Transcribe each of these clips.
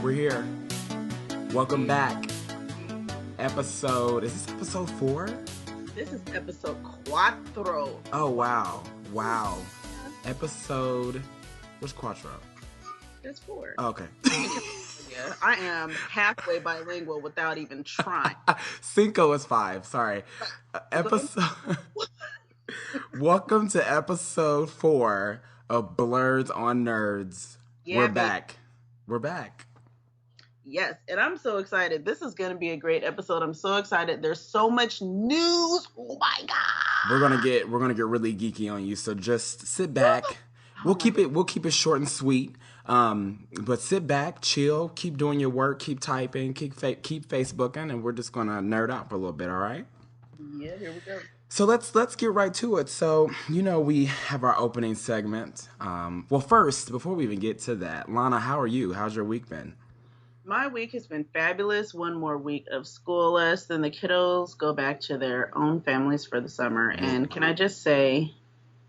We're here. Welcome back. Is this episode 4? This is episode 4. Oh, wow. Episode, what's Quattro? That's 4. Oh, okay. Yeah, I am halfway bilingual without even trying. Cinco is 5, sorry. Welcome to episode 4 of Blerds on Nerds. Yeah, We're back. Yes, and I'm so excited. This is going to be a great episode. I'm so excited. There's so much news. Oh my god. We're gonna get really geeky on you. So just sit back. We'll keep it short and sweet. But sit back, chill, keep doing your work, keep typing, keep Facebooking, and we're just gonna nerd out for a little bit. All right? Yeah, here we go. So let's get right to it. So, we have our opening segment. Well, first, before we even get to that, Llana, how are you? How's your week been? My week has been fabulous. One more week of school-less. Then the kiddos go back to their own families for the summer. And can I just say,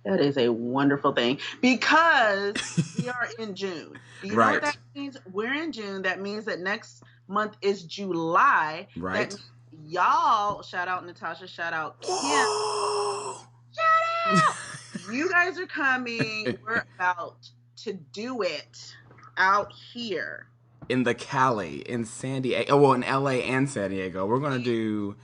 that is a wonderful thing. Because we are in June. Do you know what that means? We're in June. That means that next month is July. Right. That means y'all, shout out Natasha, shout out Kim. Shout out! You guys are coming. We're about to do it out here. In the Cali, in San Diego, well, in LA and San Diego. We're going to do...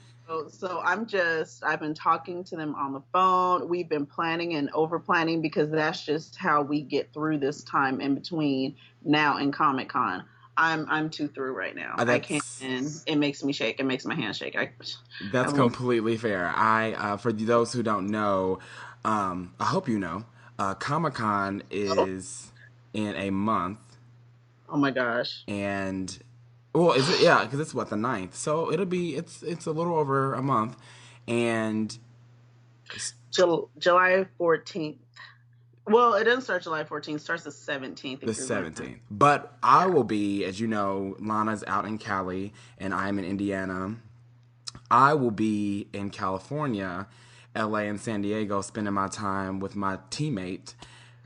So I've been talking to them on the phone. We've been planning and over planning because that's just how we get through this time in between now and Comic-Con. I'm too through right now. I can't, and it makes me shake. It makes my hands shake. That's completely fair. For those who don't know, I hope you know, Comic-Con is in a month. Oh my gosh. And, well, is it? Yeah, because it's the 9th. So it's a little over a month. And July 14th. Well, it doesn't start July 14th. It starts the 17th. The 17th. But I will be, as you know, Lana's out in Cali and I'm in Indiana. I will be in California, LA and San Diego, spending my time with my teammate.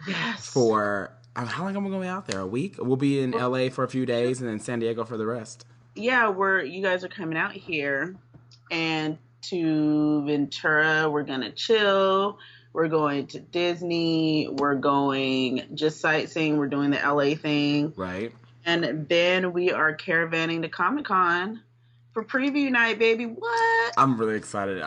Yes. For... How long am I going to be out there? A week? We'll be in LA for a few days and then San Diego for the rest. Yeah, you guys are coming out here and to Ventura. We're going to chill. We're going to Disney. We're going just sightseeing. We're doing the LA thing. Right. And then we are caravanning to Comic-Con for preview night, baby. What? I'm really excited.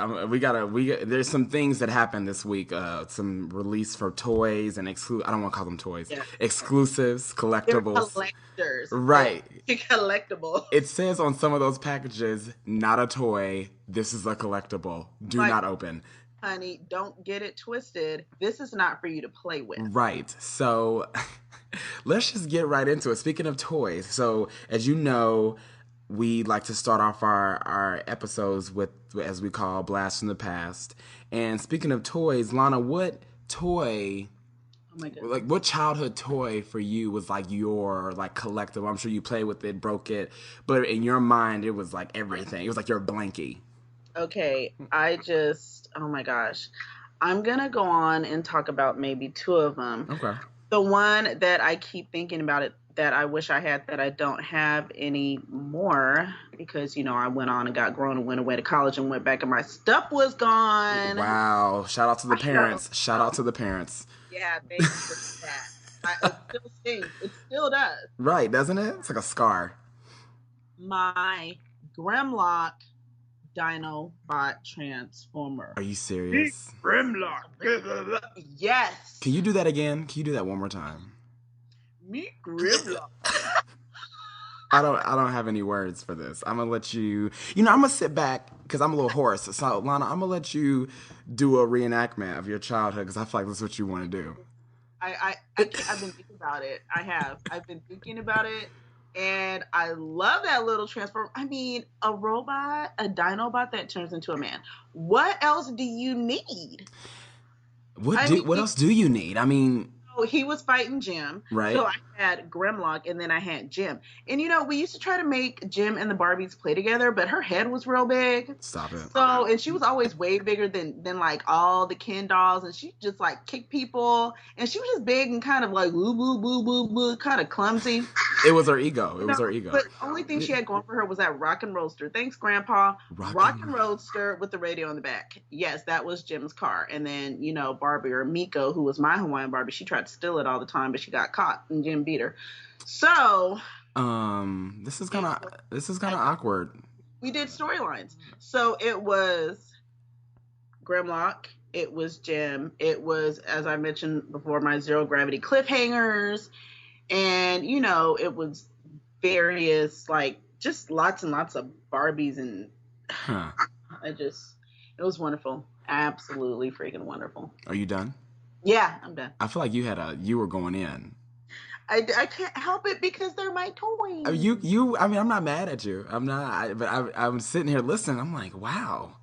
There's some things that happened this week. Some release for toys and I don't want to call them toys. Yeah. Exclusives, collectibles. They're collectors. Right. They're collectible. It says on some of those packages, not a toy. This is a collectible. Do not open. Honey, don't get it twisted. This is not for you to play with. Right. So let's just get right into it. Speaking of toys, so as you know, we like to start off our episodes with, as we call, Blast from the Past. And speaking of toys, Llana, what toy, what childhood toy for you was your collectible? I'm sure you played with it, broke it, but in your mind, it was like everything. It was like your blankie. Okay. Oh my gosh. I'm going to go on and talk about maybe 2 of them. Okay. The one that I keep thinking about it, that I wish I had, that I don't have anymore because, I went on and got grown and went away to college and went back and my stuff was gone. Wow. Shout out to the parents. Shout out to the parents. Yeah, thank you for that. It still stings. It still does. Right, doesn't it? It's like a scar. My Grimlock Dinobot Transformer. Are you serious? Grimlock. Yes. Can you do that again? Can you do that one more time? Meet Grimlock. I don't have any words for this. I'm gonna let you. I'm gonna sit back because I'm a little hoarse. So Llana, I'm gonna let you do a reenactment of your childhood because I feel like that's what you want to do. I've been thinking about it. I've been thinking about it, and I love that little transform. I mean, a robot, a Dinobot that turns into a man. What else do you need? What else do you need? I mean. So he was fighting Jim. Right. So I had Grimlock and then I had Jim. And we used to try to make Jim and the Barbies play together, but her head was real big. Stop it. So, and she was always way bigger than all the Ken dolls, and she just kick people, and she was just big and kind of woo woo woo woo woo, kind of clumsy. It was her ego. It You was know, her ego. but the only thing she had going for her was that rock and roadster. Thanks, Grandpa. Rock and roadster with the radio in the back. Yes, that was Jim's car. And then, Barbie or Miko, who was my Hawaiian Barbie, she tried to steal it all the time, but she got caught and Jim beat her. So this is kind of awkward. We did storylines. So it was Grimlock, it was Jim, it was, as I mentioned before, my Zero Gravity cliffhangers, and it was various, like, just lots and lots of Barbies, and it was wonderful. Absolutely freaking wonderful. Are you done? Yeah, I'm done. I feel like you were going in. I can't help it because they're my toys. I'm not mad at you. I'm not, but I'm sitting here listening. I'm like, wow.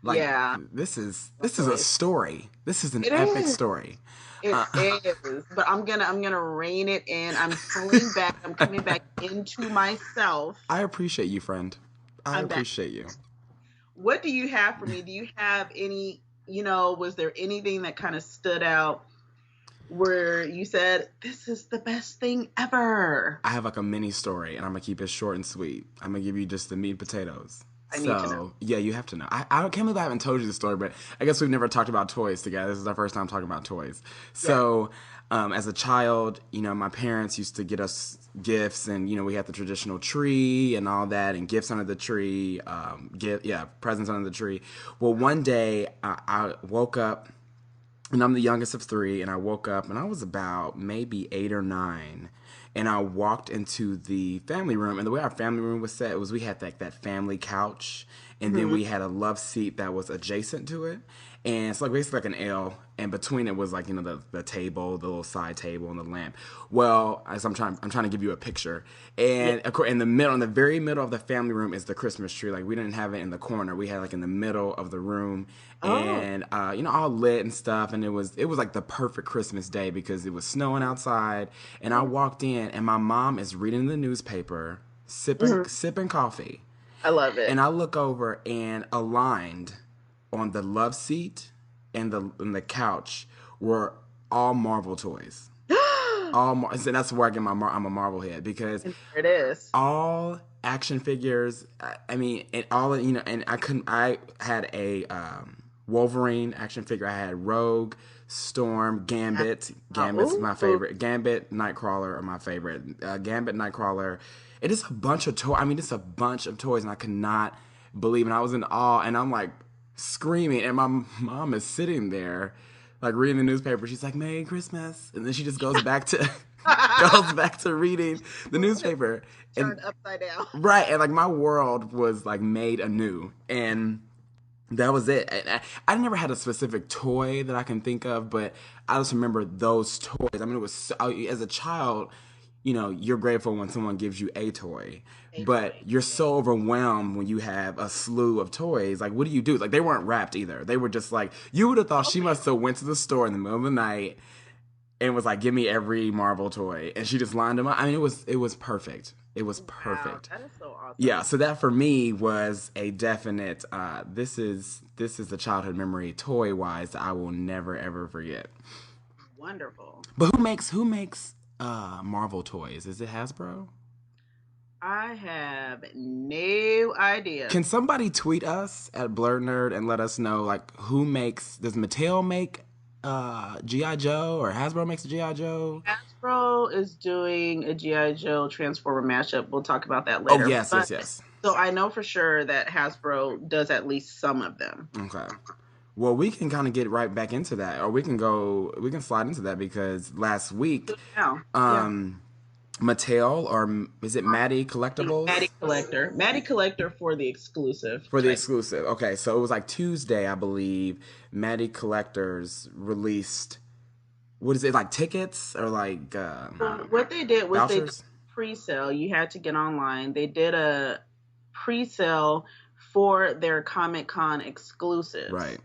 Like, yeah. This is a story. This is an epic story. It is, but I'm gonna rein it in. I'm pulling back. I'm coming back into myself. I appreciate you, friend. I appreciate you. What do you have for me? Do you have any? Was there anything that kind of stood out where you said, "This is the best thing ever"? I have like a mini story, and I'm gonna keep it short and sweet. I'm gonna give you just the meat and potatoes. I need to know. Yeah, you have to know. I can't believe I haven't told you the story, but I guess we've never talked about toys together. This is our first time talking about toys. So, as a child, my parents used to get us gifts, and we had the traditional tree and all that, and gifts under the tree. Presents under the tree. Well, one day I woke up, and I'm the youngest of three, and I woke up, and I was about maybe 8 or 9. And I walked into the family room, and the way our family room was set was we had that family couch, and then we had a love seat that was adjacent to it, and it's like basically like an L, and between it was like the table, the little side table, and the lamp. Well, as I'm trying to give you a picture, and of course in the very middle of the family room is the Christmas tree. Like we didn't have it in the corner, we had like in the middle of the room, and all lit and stuff, and it was like the perfect Christmas day because it was snowing outside, and I walked in, and my mom is reading the newspaper, sipping coffee. I love it. And I look over, and aligned on the love seat and the couch were all Marvel toys. And that's where I get I'm a Marvel head because it is all action figures. I mean, and all and I had a Wolverine action figure. I had Rogue, Storm, Gambit. Gambit's my favorite. Gambit, Nightcrawler are my favorite. Gambit, Nightcrawler. It is a bunch of toys. I mean, it's a bunch of toys, and I could not believe. And I was in awe, and I'm like screaming, and my mom is sitting there, like reading the newspaper. She's like, "Merry Christmas," and then she just goes back to reading the newspaper. Turned upside down. Right, and like my world was like made anew, and that was it. I never had a specific toy that I can think of, but I just remember those toys. I mean, it was as a child, you're grateful when someone gives you a toy, but you're so overwhelmed when you have a slew of toys. Like, what do you do? Like, they weren't wrapped either. They were just like, you would have thought she must have went to the store in the middle of the night and was like, give me every Marvel toy, and she just lined them up. I mean, it was perfect. It was perfect. Wow, that is so awesome. Yeah, so that for me was a definite. This is a childhood memory, toy wise, that I will never ever forget. Wonderful. But who makes Marvel toys? Is it Hasbro? I have no idea. Can somebody tweet us at Blerd Nerd and let us know, like, does Mattel make G.I. Joe, or Hasbro makes a G.I. Joe? Hasbro is doing a G.I. Joe Transformer mashup. We'll talk about that later. Oh, yes. So I know for sure that Hasbro does at least some of them. Okay. Well, we can kind of get right back into that, or we can slide into that, because last week, Mattel, or is it Maddie Collectables? Maddie Collector for the exclusive. Exclusive. Okay, so it was like Tuesday, I believe. Maddie Collectors released, what is it, like tickets or like what they did was vouchers? They did pre-sale. You had to get online. They did a pre-sale for their Comic-Con exclusives. Right.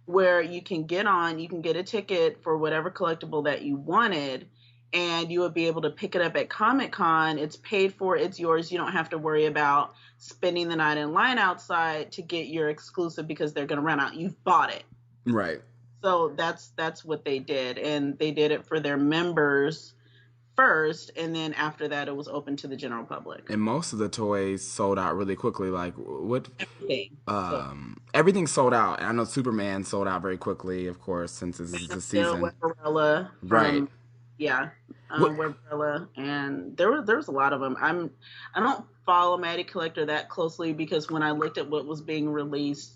Where you can get a ticket for whatever collectible that you wanted, and you would be able to pick it up at Comic-Con. It's paid for, it's yours. You don't have to worry about spending the night in line outside to get your exclusive because they're going to run out. You've bought it. Right. So that's what they did, and they did it for their members first, and then after that, it was open to the general public. And most of the toys sold out really quickly. Like what? Everything. Everything sold out. And I know Superman sold out very quickly, of course, since this is the season. Webberella from, Right. Yeah, Webberella, and there was a lot of them. I don't follow Matty Collector that closely because when I looked at what was being released,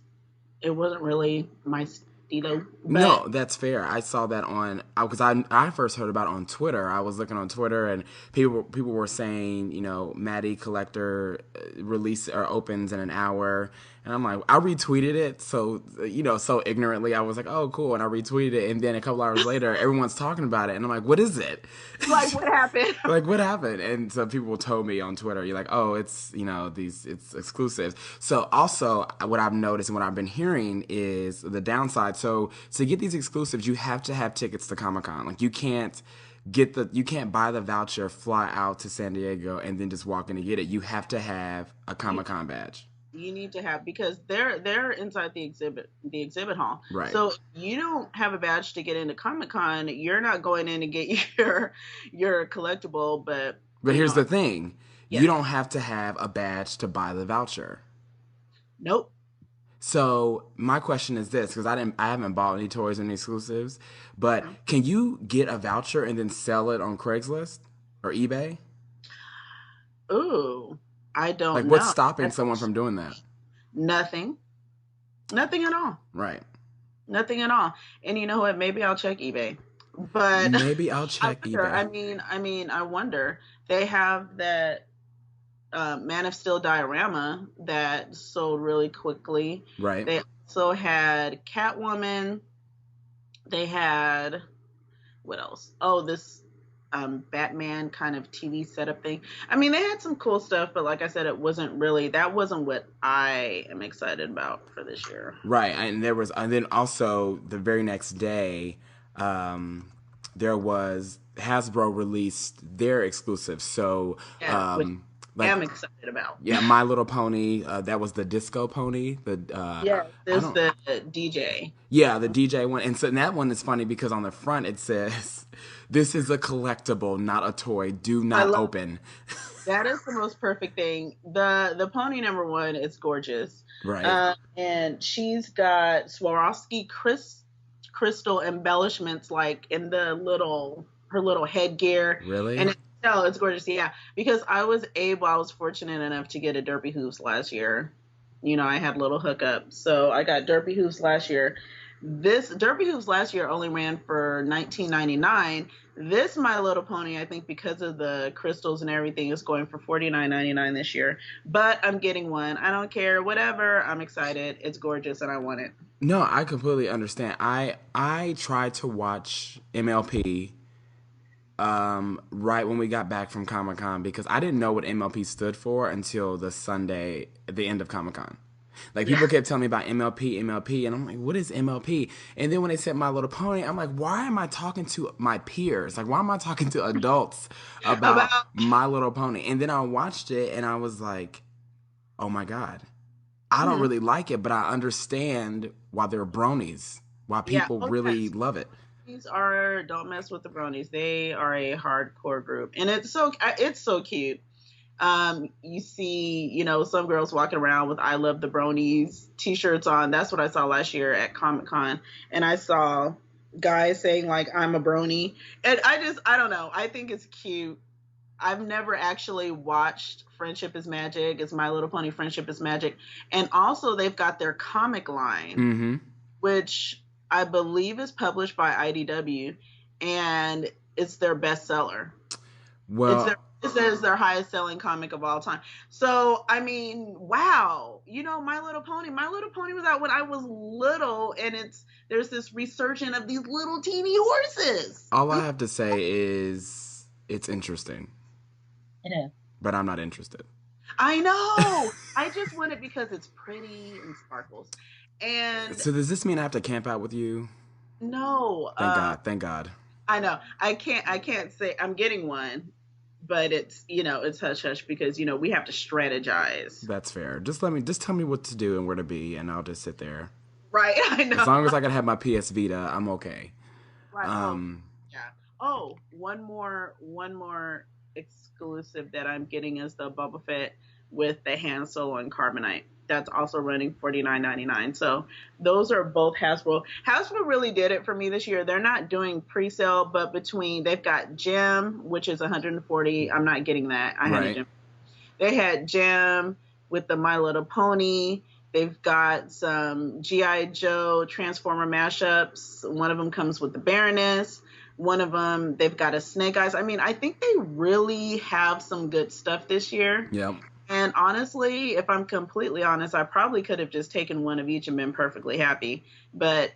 it wasn't really my stilo. No, that's fair. I saw that on because I first heard about it on Twitter. I was looking on Twitter and people were saying, you know, Matty Collector release or opens in an hour, and I'm like, I retweeted it, so you know, so ignorantly I was like, oh cool, and I retweeted it, and then a couple hours later, everyone's talking about it, and I'm like, what is it? Like what happened? Like what happened? And so people told me on Twitter, you're like, oh, it's, you know, it's exclusive. So also what I've noticed and what I've been hearing is the downside. So to get these exclusives, you have to have tickets to Comic-Con. Like you can't buy the voucher, fly out to San Diego, and then just walk in to get it. You have to have a Comic-Con badge. You need to have, because they're inside the exhibit hall. Right. So you don't have a badge to get into Comic-Con. You're not going in to get your collectible, but here's the thing. Yeah. You don't have to have a badge to buy the voucher. Nope. So my question is this, because I haven't bought any toys or any exclusives, but can you get a voucher and then sell it on Craigslist or eBay? Ooh, I don't know. Like what's stopping someone from doing that? Nothing at all. Right. Nothing at all. And you know what? Maybe I'll check eBay. But maybe I'll check eBay. I mean, I wonder. They have that Man of Steel diorama that sold really quickly. Right. They also had Catwoman. They had, what else? Oh, this Batman kind of TV setup thing. I mean, they had some cool stuff, but like I said, that wasn't what I am excited about for this year. Right. And then also the very next day, there was Hasbro released their exclusive. So, like, I'm excited about. Yeah, My Little Pony. That was the Disco Pony. There's the DJ. Yeah, the DJ one. And so that one is funny because on the front it says, "This is a collectible, not a toy. Do not open." That is the most perfect thing. The pony number one is gorgeous. Right. And she's got Swarovski crystal embellishments like in her little headgear. Really? And it's gorgeous, yeah. Because I was fortunate enough to get a Derpy Hooves last year. You know, I had little hookup. So I got Derpy Hooves last year. This Derpy Hooves last year only ran for $19.99. This My Little Pony, I think because of the crystals and everything, is going for $49.99 this year. But I'm getting one. I don't care. Whatever. I'm excited. It's gorgeous and I want it. No, I completely understand. I tried to watch MLP right when we got back from Comic-Con because I didn't know what MLP stood for until the Sunday at the end of Comic-Con. Like, people kept telling me about MLP, and I'm like, what is MLP? And then when they said My Little Pony, I'm like, why am I talking to my peers? Like, why am I talking to adults about My Little Pony? And then I watched it, and I was like, oh my God. I don't really like it, but I understand why they're bronies, why people really love it. These are, don't mess with the bronies. They are a hardcore group, and it's so cute. You see, you know, some girls walking around with "I love the bronies" t-shirts on. That's what I saw last year at Comic-Con, and I saw guys saying like, "I'm a brony," and I don't know. I think it's cute. I've never actually watched Friendship is Magic. It's My Little Pony Friendship is Magic, and also they've got their comic line, which I believe is published by IDW, and it's their bestseller. Well, it says their highest selling comic of all time. So, I mean, wow. You know, My Little Pony was out when I was little, and there's this resurgence of these little teeny horses. All I have to say is it's interesting. It is. But I'm not interested. I know. I just want it because it's pretty and sparkles. And so does this mean I have to camp out with you? No. Thank God. I know. I can't say I'm getting one, but it's, you know, it's hush hush because, you know, we have to strategize. That's fair. Just tell me what to do and where to be, and I'll just sit there. Right. I know. As long as I can have my PS Vita, I'm okay. Right. Yeah. Oh, one more exclusive that I'm getting is the Boba Fett with the Han Solo and Carbonite. That's also running $49.99. So those are both Hasbro. Hasbro really did it for me this year. They're not doing pre-sale, but between they've got Gem, which is 140. I'm not getting that. I had a Right. Gem. They had Gem with the My Little Pony. They've got some G.I. Joe Transformer mashups. One of them comes with the Baroness. One of them, they've got a Snake Eyes. I mean, I think they really have some good stuff this year. Yep. And honestly, if I'm completely honest, I probably could have just taken one of each and been perfectly happy. But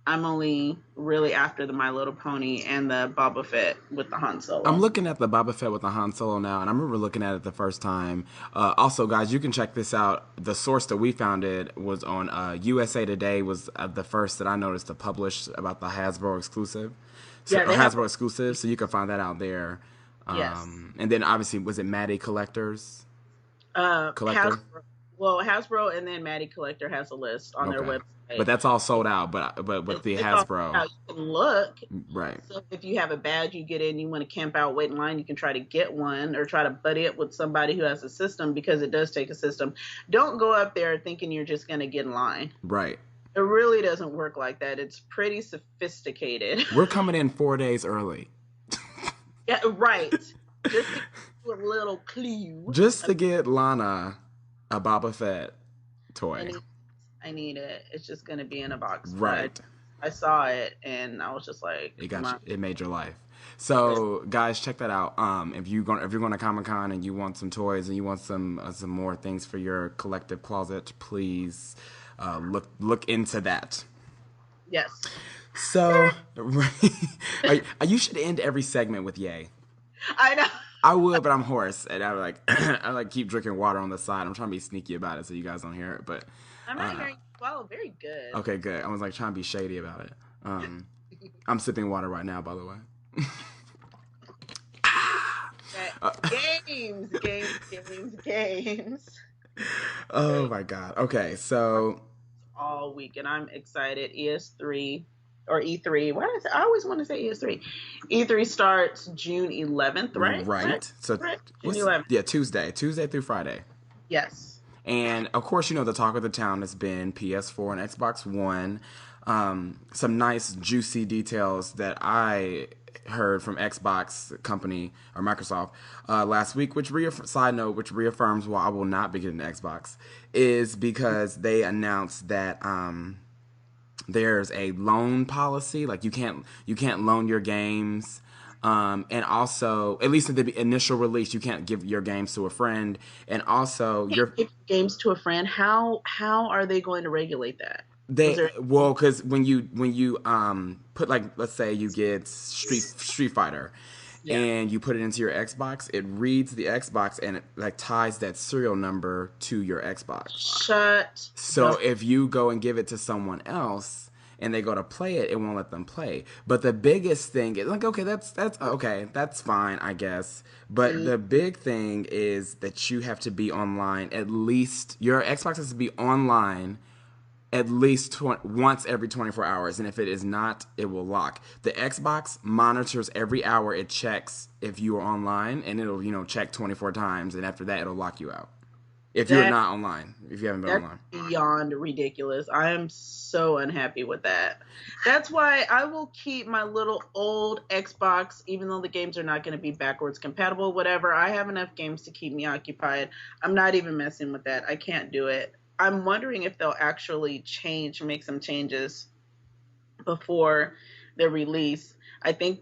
I'm only really after the My Little Pony and the Boba Fett with the Han Solo. I'm looking at the Boba Fett with the Han Solo now, and I remember looking at it the first time. Also, guys, you can check this out. The source that we found it was on USA Today. Was the first that I noticed to publish about the Hasbro exclusive. So, Yeah, they Hasbro exclusive, so you can find that out there. Yes. And then obviously, was it Maddie Collectors? Collector? Hasbro and then Maddie Collector has a list on their website. But that's all sold out. But with the Hasbro, you can look. Right. So if you have a badge, you get in, you want to camp out, wait in line, you can try to get one or try to buddy it with somebody who has a system, because it does take a system. Don't go up there thinking you're just going to get in line. Right. It really doesn't work like that. It's pretty sophisticated. We're coming in 4 days early. Yeah, right. Just to give you a little clue. Just to get Llana a Boba Fett toy. I need it. It's just going to be in a box. Right. I saw it and I was just like, it made your life. So guys, check that out. If you're going to Comic-Con and you want some toys and you want some more things for your collective closet, please look into that. Yes. So you should end every segment with yay. I know. I would, but I'm hoarse, and I keep drinking water on the side. I'm trying to be sneaky about it so you guys don't hear it, but I'm not hearing. Wow, very good. Okay, good. I was trying to be shady about it. I'm sipping water right now, by the way. Games. Oh my god. Okay, so all week, and I'm excited. ES3 or E3. I always want to say ES3. E3 starts June 11th, right? Right. So right. June 11th. Yeah, Tuesday through Friday. Yes. And of course, the talk of the town has been PS4 and Xbox One. Some nice juicy details that I heard from Xbox company or Microsoft last week, which reaffirms why I will not be getting an Xbox, is because they announced that there's a loan policy, like you can't loan your games. And also, at least at the initial release, you can't give your games to a friend. And also, give games to a friend. How are they going to regulate that? Because when you put, like, let's say you get Street Fighter, yeah, and you put it into your Xbox, it reads the Xbox and it ties that serial number to your Xbox. So if you go and give it to someone else and they go to play it, it won't let them play. But the biggest thing is, like, okay, that's okay, that's fine, I guess. But the big thing is that you have to be online at least. Your Xbox has to be online at least once every 24 hours. And if it is not, it will lock. The Xbox monitors every hour it checks if you are online, and it'll, check 24 times. And after that, it'll lock you out. If you're not online, if you haven't been online. That's beyond ridiculous. I am so unhappy with that. That's why I will keep my little old Xbox, even though the games are not going to be backwards compatible, whatever. I have enough games to keep me occupied. I'm not even messing with that. I can't do it. I'm wondering if they'll actually make some changes before the release. I think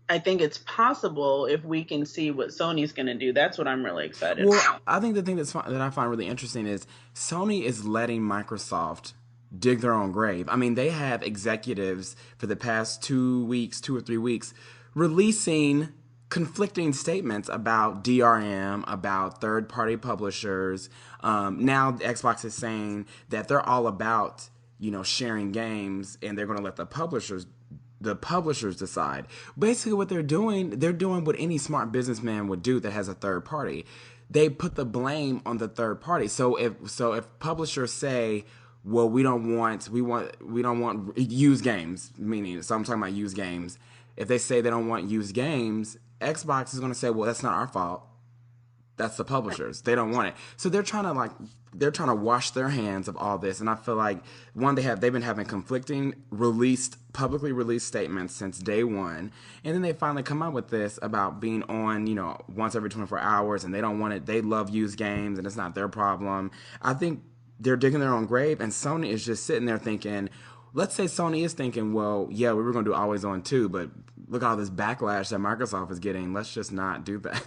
it's possible if we can see what Sony's going to do. That's what I'm really excited about. I think the thing that I find really interesting is Sony is letting Microsoft dig their own grave. I mean, they have executives for the past 2 or 3 weeks, releasing conflicting statements about DRM, about third-party publishers. Now Xbox is saying that they're all about, sharing games, and they're going to let the publishers decide. Basically, what they're doing what any smart businessman would do that has a third party. They put the blame on the third party. So if publishers say, well, we don't want used games, so I'm talking about used games, if they say they don't want used games, Xbox is going to say, well, that's not our fault. That's the publishers. They don't want it. So they're trying to wash their hands of all this. And I feel like they've been having conflicting publicly released statements since day one. And then they finally come out with this about being on, once every 24 hours, and they don't want it. They love used games and it's not their problem. I think they're digging their own grave, and Sony is just sitting there thinking, let's say Sony is thinking, well, yeah, we were going to do always on too, but look at all this backlash that Microsoft is getting. Let's just not do that.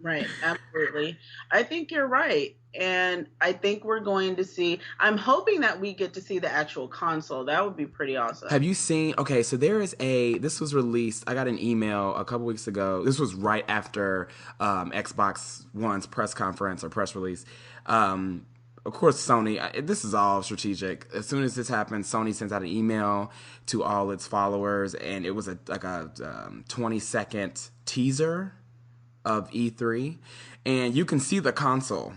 Right, absolutely. I think you're right. And I think we're going to see, I'm hoping that we get to see the actual console. That would be pretty awesome. Have you seen, okay, so this was released, I got an email a couple weeks ago. This was right after Xbox One's press conference or press release. Of course, Sony, this is all strategic. As soon as this happened, Sony sends out an email to all its followers, and it was a 20-second teaser of E3, and you can see the console.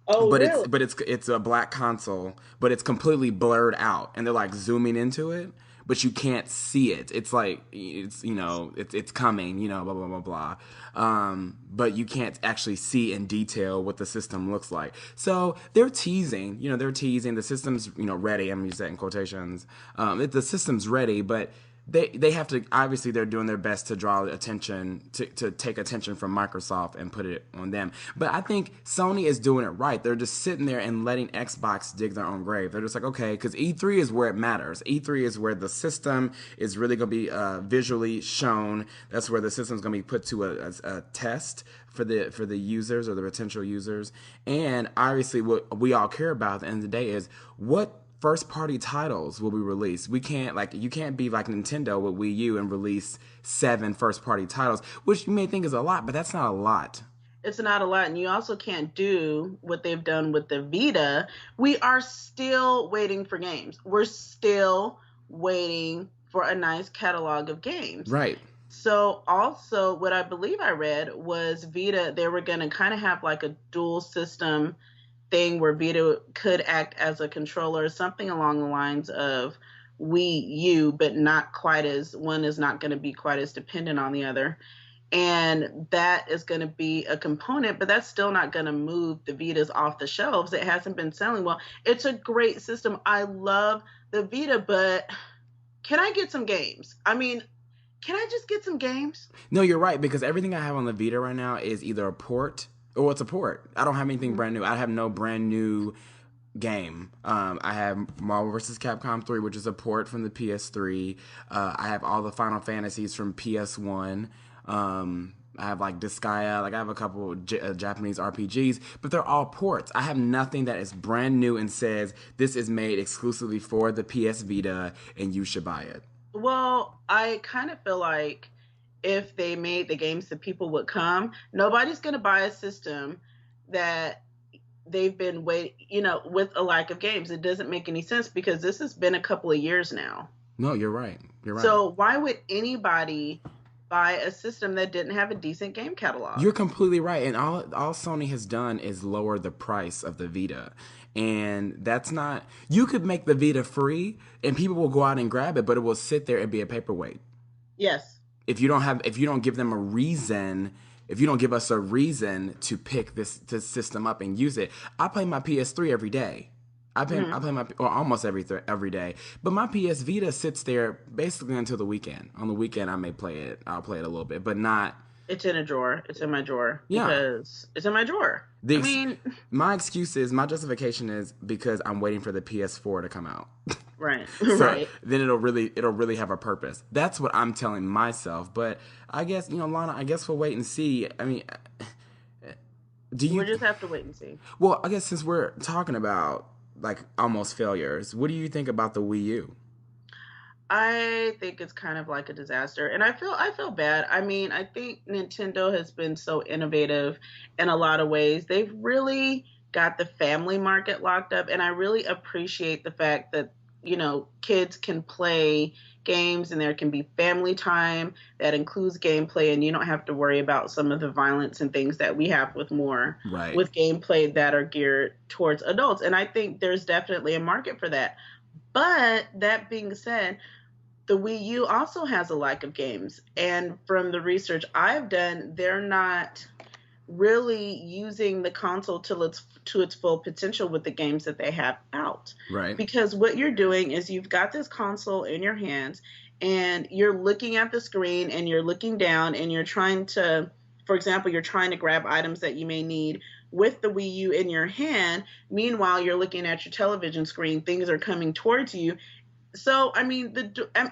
Oh, but really? it's a black console, but it's completely blurred out, and they're like zooming into it, but you can't see it. It's like it's coming, blah blah blah blah. But you can't actually see in detail what the system looks like. So they're teasing, the system's ready. I'm using that in quotations. The system's ready, but they have to, obviously they're doing their best to draw attention, to take attention from Microsoft and put it on them. But I think Sony is doing it right. They're just sitting there and letting Xbox dig their own grave. They're just like, okay, because E3 is where it matters. E3 is where the system is really going to be visually shown. That's where the system's going to be put to a test for the users or the potential users. And obviously what we all care about at the end of the day is what first party titles will be released. You can't be like Nintendo with Wii U and release 7 first party titles, which you may think is a lot, but that's not a lot. It's not a lot, and you also can't do what they've done with the Vita. We are still waiting for games. We're still waiting for a nice catalog of games. Right. So also what I believe I read was Vita, they were going to kind of have like a dual system thing where Vita could act as a controller, something along the lines of Wii U, but not quite as, one is not going to be quite as dependent on the other. And that is going to be a component, but that's still not going to move the Vitas off the shelves. It hasn't been selling well. It's a great system. I love the Vita, but can I get some games? I mean, can I just get some games? No, you're right, because everything I have on the Vita right now is either a port or it's a port. I don't have anything brand new. I have no brand new game. I have Marvel vs. Capcom 3, which is a port from the PS3. I have all the Final Fantasies from PS1. I have like Disgaea. Like I have a couple of Japanese RPGs, but they're all ports. I have nothing that is brand new and says this is made exclusively for the PS Vita and you should buy it. Well, I kind of feel like if they made the games that people would come, nobody's going to buy a system that they've been waiting, with a lack of games. It doesn't make any sense because this has been a couple of years now. No, you're right. You're right. So why would anybody buy a system that didn't have a decent game catalog? You're completely right. And all Sony has done is lower the price of the Vita. And that's not, you could make the Vita free and people will go out and grab it, but it will sit there and be a paperweight. Yes. If you don't give them a reason, if you don't give us a reason to pick this system up and use it, I play my PS3 every day. I play almost every day. But my PS Vita sits there basically until the weekend. On the weekend, I may play it. I'll play it a little bit, but not. It's in a drawer. It's in my drawer. Yeah. Because it's in my drawer. My justification is because I'm waiting for the PS4 to come out. Right. So right. Then it'll really have a purpose. That's what I'm telling myself. But I guess, Llana, I guess we'll wait and see. I mean, we'll just have to wait and see. Well, I guess since we're talking about like almost failures, what do you think about the Wii U? I think it's kind of like a disaster, and I feel bad. I mean, I think Nintendo has been so innovative in a lot of ways. They've really got the family market locked up, and I really appreciate the fact that, kids can play games and there can be family time that includes gameplay, and you don't have to worry about some of the violence and things that we have with gameplay that are geared towards adults. And I think there's definitely a market for that. But that being said, the Wii U also has a lack of games. And from the research I've done, they're not really using the console to its full potential with the games that they have out. Right. Because what you're doing is you've got this console in your hands and you're looking at the screen and you're looking down and you're trying to, for example, you're trying to grab items that you may need with the Wii U in your hand. Meanwhile, you're looking at your television screen, things are coming towards you. So, I mean,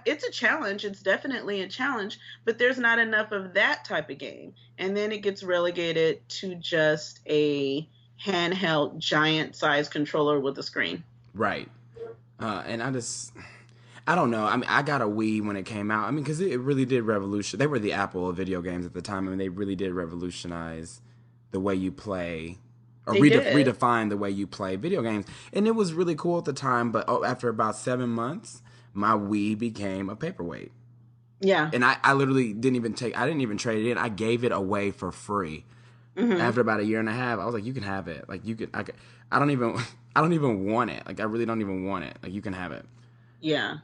it's a challenge. It's definitely a challenge, but there's not enough of that type of game. And then it gets relegated to just a handheld giant size controller with a screen. Right. And I don't know. I mean, I got a Wii when it came out. I mean, because it really did revolutionize. They were the Apple of video games at the time. I mean, they really did revolutionize the way you play, or redefine the way you play video games. And it was really cool at the time. But after about 7 months, my Wii became a paperweight. Yeah. And I literally didn't even trade it in. I gave it away for free. Mm-hmm. After about a year and a half, I was like, you can have it. Like, I don't even want it. Like, I really don't even want it. Like, you can have it. Yeah.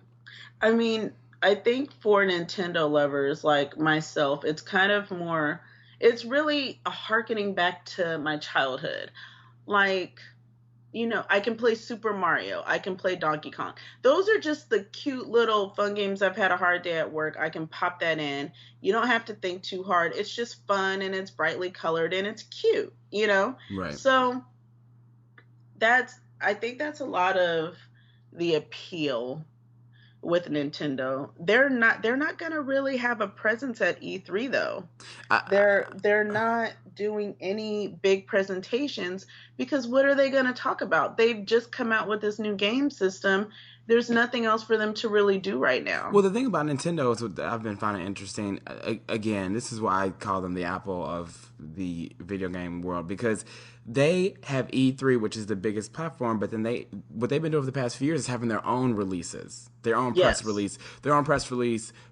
I mean, I think for Nintendo lovers like myself, it's kind of more, it's really a hearkening back to my childhood. Like, you know, I can play Super Mario. I can play Donkey Kong. Those are just the cute little fun games. I've had a hard day at work. I can pop that in. You don't have to think too hard. It's just fun and it's brightly colored and it's cute, you know? Right. So I think that's a lot of the appeal with Nintendo. They're not going to really have a presence at E3 though. They're not doing any big presentations because what are they going to talk about? They've just come out with this new game system. There's nothing else for them to really do right now. Well, the thing about Nintendo is what I've been finding interesting. Again, this is why I call them the Apple of the video game world, because they have E3, which is the biggest platform, but then what they've been doing for the past few years is having their own releases, their own press release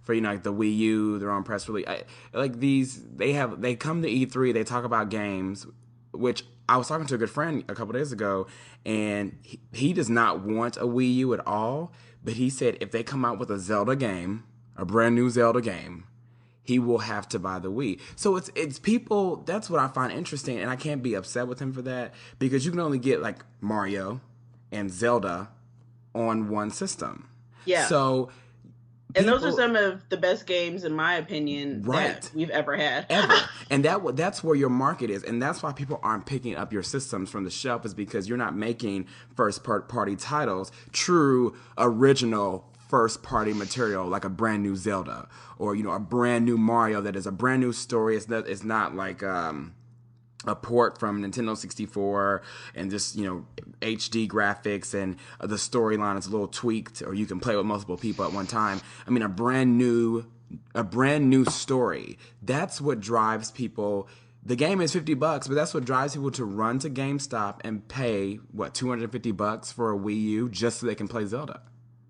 for, you know, like the Wii U, their own press release. They come to E3, they talk about games, which I was talking to a good friend a couple days ago, and he does not want a Wii U at all, but he said if they come out with a Zelda game, a brand new Zelda game, he will have to buy the Wii. So it's people, that's what I find interesting, and I can't be upset with him for that, because you can only get like Mario and Zelda on one system. Yeah. So and those are some of the best games, in my opinion, that we've ever had. And that's where your market is. And that's why people aren't picking up your systems from the shelf, is because you're not making first-party titles, true, original first-party material, like a brand new Zelda. Or, you know, a brand new Mario that is a brand new story. It's not like a port from Nintendo 64 and just, you know, HD graphics and the storyline is a little tweaked, or you can play with multiple people at one time. I mean, a brand new story. That's what drives people. The game is $50, but that's what drives people to run to GameStop and pay $250 for a Wii U just so they can play Zelda.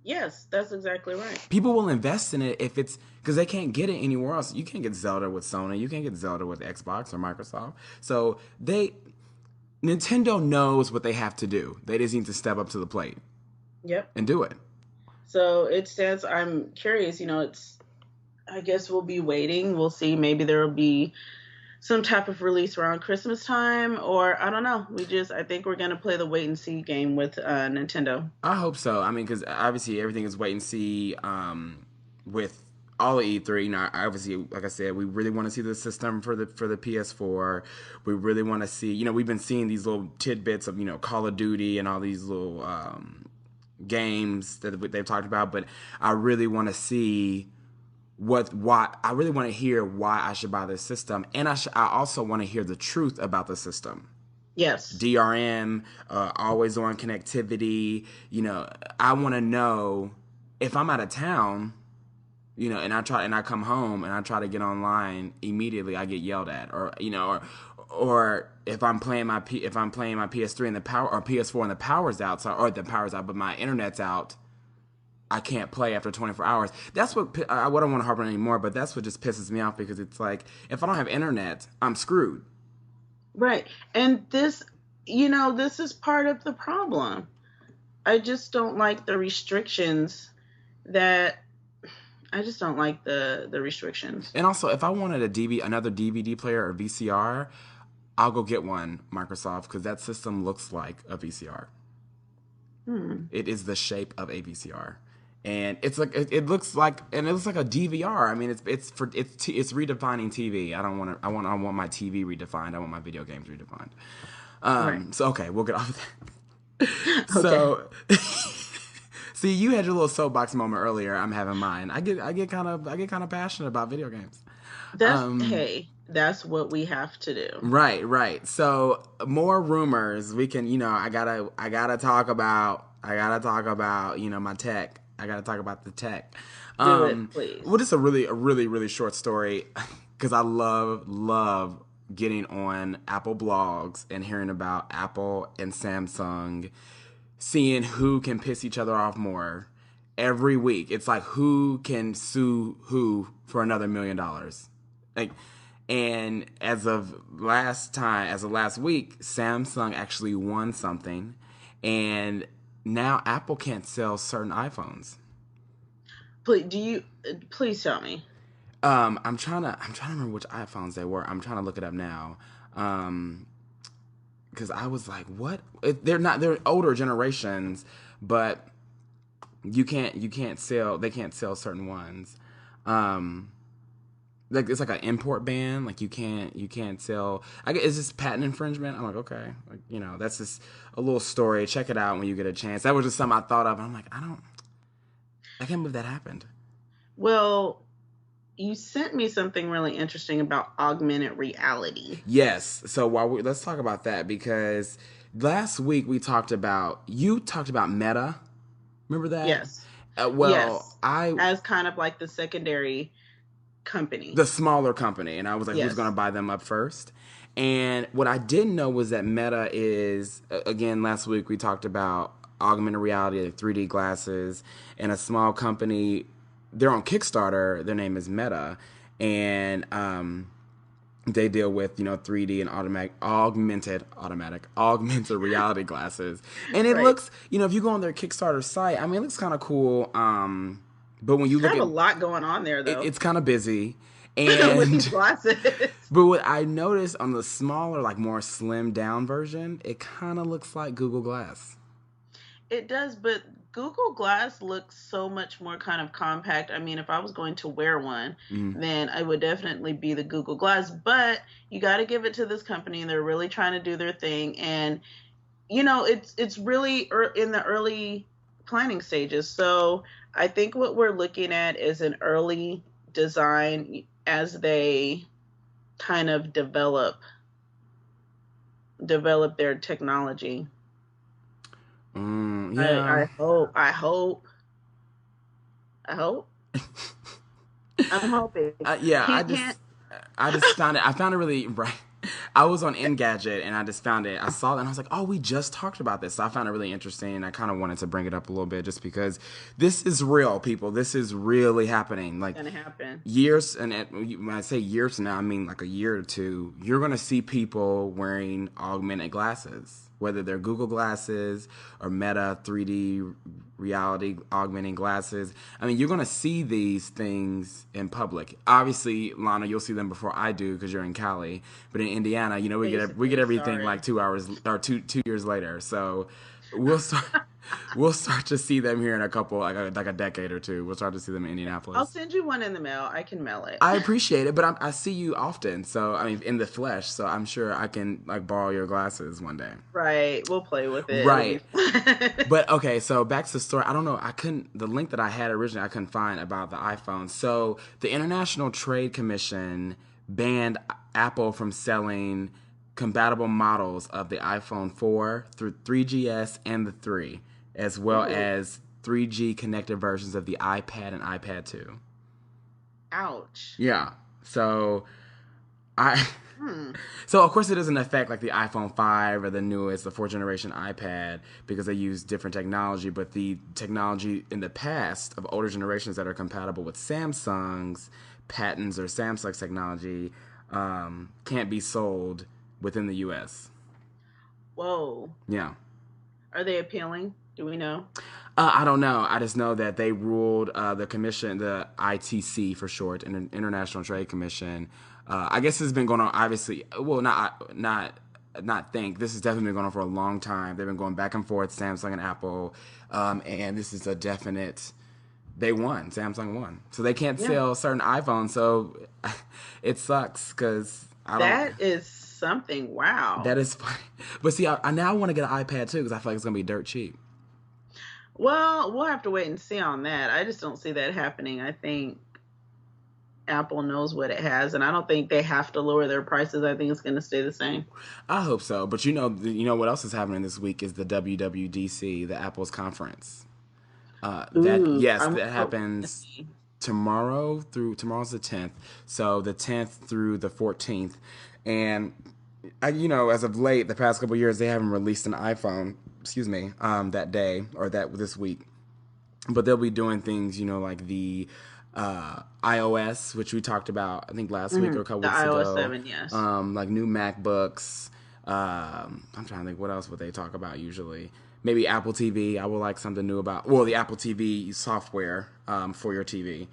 Yes, that's exactly right. People will invest in it if it's because they can't get it anywhere else. You can't get Zelda with Sony. You can't get Zelda with Xbox or Microsoft. So Nintendo knows what they have to do. They just need to step up to the plate. Yep. And do it. So I'm curious, you know, I guess we'll be waiting. We'll see. Maybe there will be some type of release around Christmas time, or I don't know. I think we're going to play the wait and see game with Nintendo. I hope so. I mean, because obviously everything is wait and see with all of E3. You know, obviously, like I said, we really want to see the system for the PS4. We really want to see, you know, we've been seeing these little tidbits of, you know, Call of Duty and all these little games that they've talked about, but I really want to see I really want to hear why I should buy this system, and I also want to hear the truth about the system. Yes. DRM, always on connectivity. You know, I want to know if I'm out of town, you know, and I come home and I try to get online immediately, I get yelled at, or you know, or if I'm playing my PS3 and the power, or PS4 and the power's out, but my internet's out. I can't play after 24 hours. That's what I don't want to harp on anymore, but that's what just pisses me off, because it's like, if I don't have internet, I'm screwed. Right. And this is part of the problem. I just don't like the restrictions that I just don't like the restrictions. And also, if I wanted another DVD player or VCR, I'll go get one, Microsoft, because that system looks like a VCR. It is the shape of a VCR, and it's like it looks like a DVR. I mean, it's redefining TV. I want my TV redefined. I want my video games redefined. Right. So okay, we'll get off of that. So, see, you had your little soapbox moment earlier. I'm having mine. I get kind of passionate about video games. That's what we have to do. Right. So more rumors. We can, I gotta talk about, my tech. I gotta talk about the tech. Do it, please. Well, just a really short story, because I love getting on Apple blogs and hearing about Apple and Samsung, seeing who can piss each other off more every week. It's like, who can sue who for another $1 million? Like, and as of last week, Samsung actually won something, and now Apple can't sell certain iPhones. Please tell me. I'm trying to remember which iPhones they were. I'm trying to look it up now. Because I was like, what? They're older generations, but they can't sell certain ones. Like, it's like an import ban. Like, you can't sell. Is this patent infringement? I'm like, okay, like, that's just a little story. Check it out when you get a chance. That was just something I thought of. And I'm like, I can't believe that happened. Well, you sent me something really interesting about augmented reality. Yes. So let's talk about that, because last week you talked about Meta. Remember that? Yes. Yes. As kind of like the secondary company, the smaller company, and I was like, yes, who's going to buy them up first? And what I didn't know was that Meta is, again, last week we talked about augmented reality, like 3D glasses, and a small company. They're on Kickstarter. Their name is Meta, and they deal with 3D and augmented reality glasses. And it looks, if you go on their Kickstarter site, I mean, it looks kind of cool. But when you look at, a lot going on there, though, it's kind of busy. And with these glasses. But what I noticed on the smaller, like more slimmed down version, it kind of looks like Google Glass. It does, but Google Glass looks so much more kind of compact. I mean, if I was going to wear one, then I would definitely be the Google Glass. But you got to give it to this company, and they're really trying to do their thing. And it's really in the early planning stages. So I think what we're looking at is an early design as they kind of develop their technology. Yeah. I hope. I'm hoping. I just found it really right. I was on Engadget and I just found it. I saw it and I was like, oh, we just talked about this. So I found it really interesting, and I kind of wanted to bring it up a little bit just because this is real, people. This is really happening. Like, it's gonna happen. Years, and when I say years from now, I mean like a year or two, you're going to see people wearing augmented glasses, whether they're Google glasses or Meta 3D reality augmenting glasses. I mean, you're going to see these things in public. Obviously, Llana, you'll see them before I do because you're in Cali. But in Indiana, we get everything like 2 hours or 2 years later. So we'll start to see them here in a couple, like a decade or two. We'll start to see them in Indianapolis. I'll send you one in the mail. I can mail it. I appreciate it, but I see you often, so I mean, in the flesh. So I'm sure I can like borrow your glasses one day. Right, we'll play with it. Right, but okay. So back to the story. I don't know. The link that I had originally, I couldn't find about the iPhone. So the International Trade Commission banned Apple from selling compatible models of the iPhone 4 through 3GS and the 3, as well as 3G connected versions of the iPad and iPad 2. Ouch. Yeah. So so of course it doesn't affect like the iPhone 5 or the 4th generation iPad, because they use different technology, but the technology in the past of older generations that are compatible with Samsung's patents or Samsung's technology can't be sold within the US. Whoa. Yeah. Are they appealing? Do we know? I don't know. I just know that they ruled the commission, the ITC for short, International Trade Commission. I guess this has been going on. Obviously, well, not think. This has definitely been going on for a long time. They've been going back and forth, Samsung and Apple, and this is a definite. They won. Samsung won, so they can't sell certain iPhones. So it sucks because I don't. That is something. Wow. That is funny. But see, I now want to get an iPad too because I feel like it's gonna be dirt cheap. Well, we'll have to wait and see on that. I just don't see that happening. I think Apple knows what it has, and I don't think they have to lower their prices. I think it's going to stay the same. I hope so. But you know what else is happening this week is the WWDC, the Apple's conference. That happens tomorrow tomorrow's the 10th. So the 10th through the 14th. And as of late, the past couple of years, they haven't released an iPhone, that day or this week. But they'll be doing things, like the iOS, which we talked about, I think last week or a couple weeks ago. iOS 7, yes. Like new MacBooks. I'm trying to think, what else would they talk about usually? Maybe Apple TV. I would like something new about, the Apple TV software for your TV.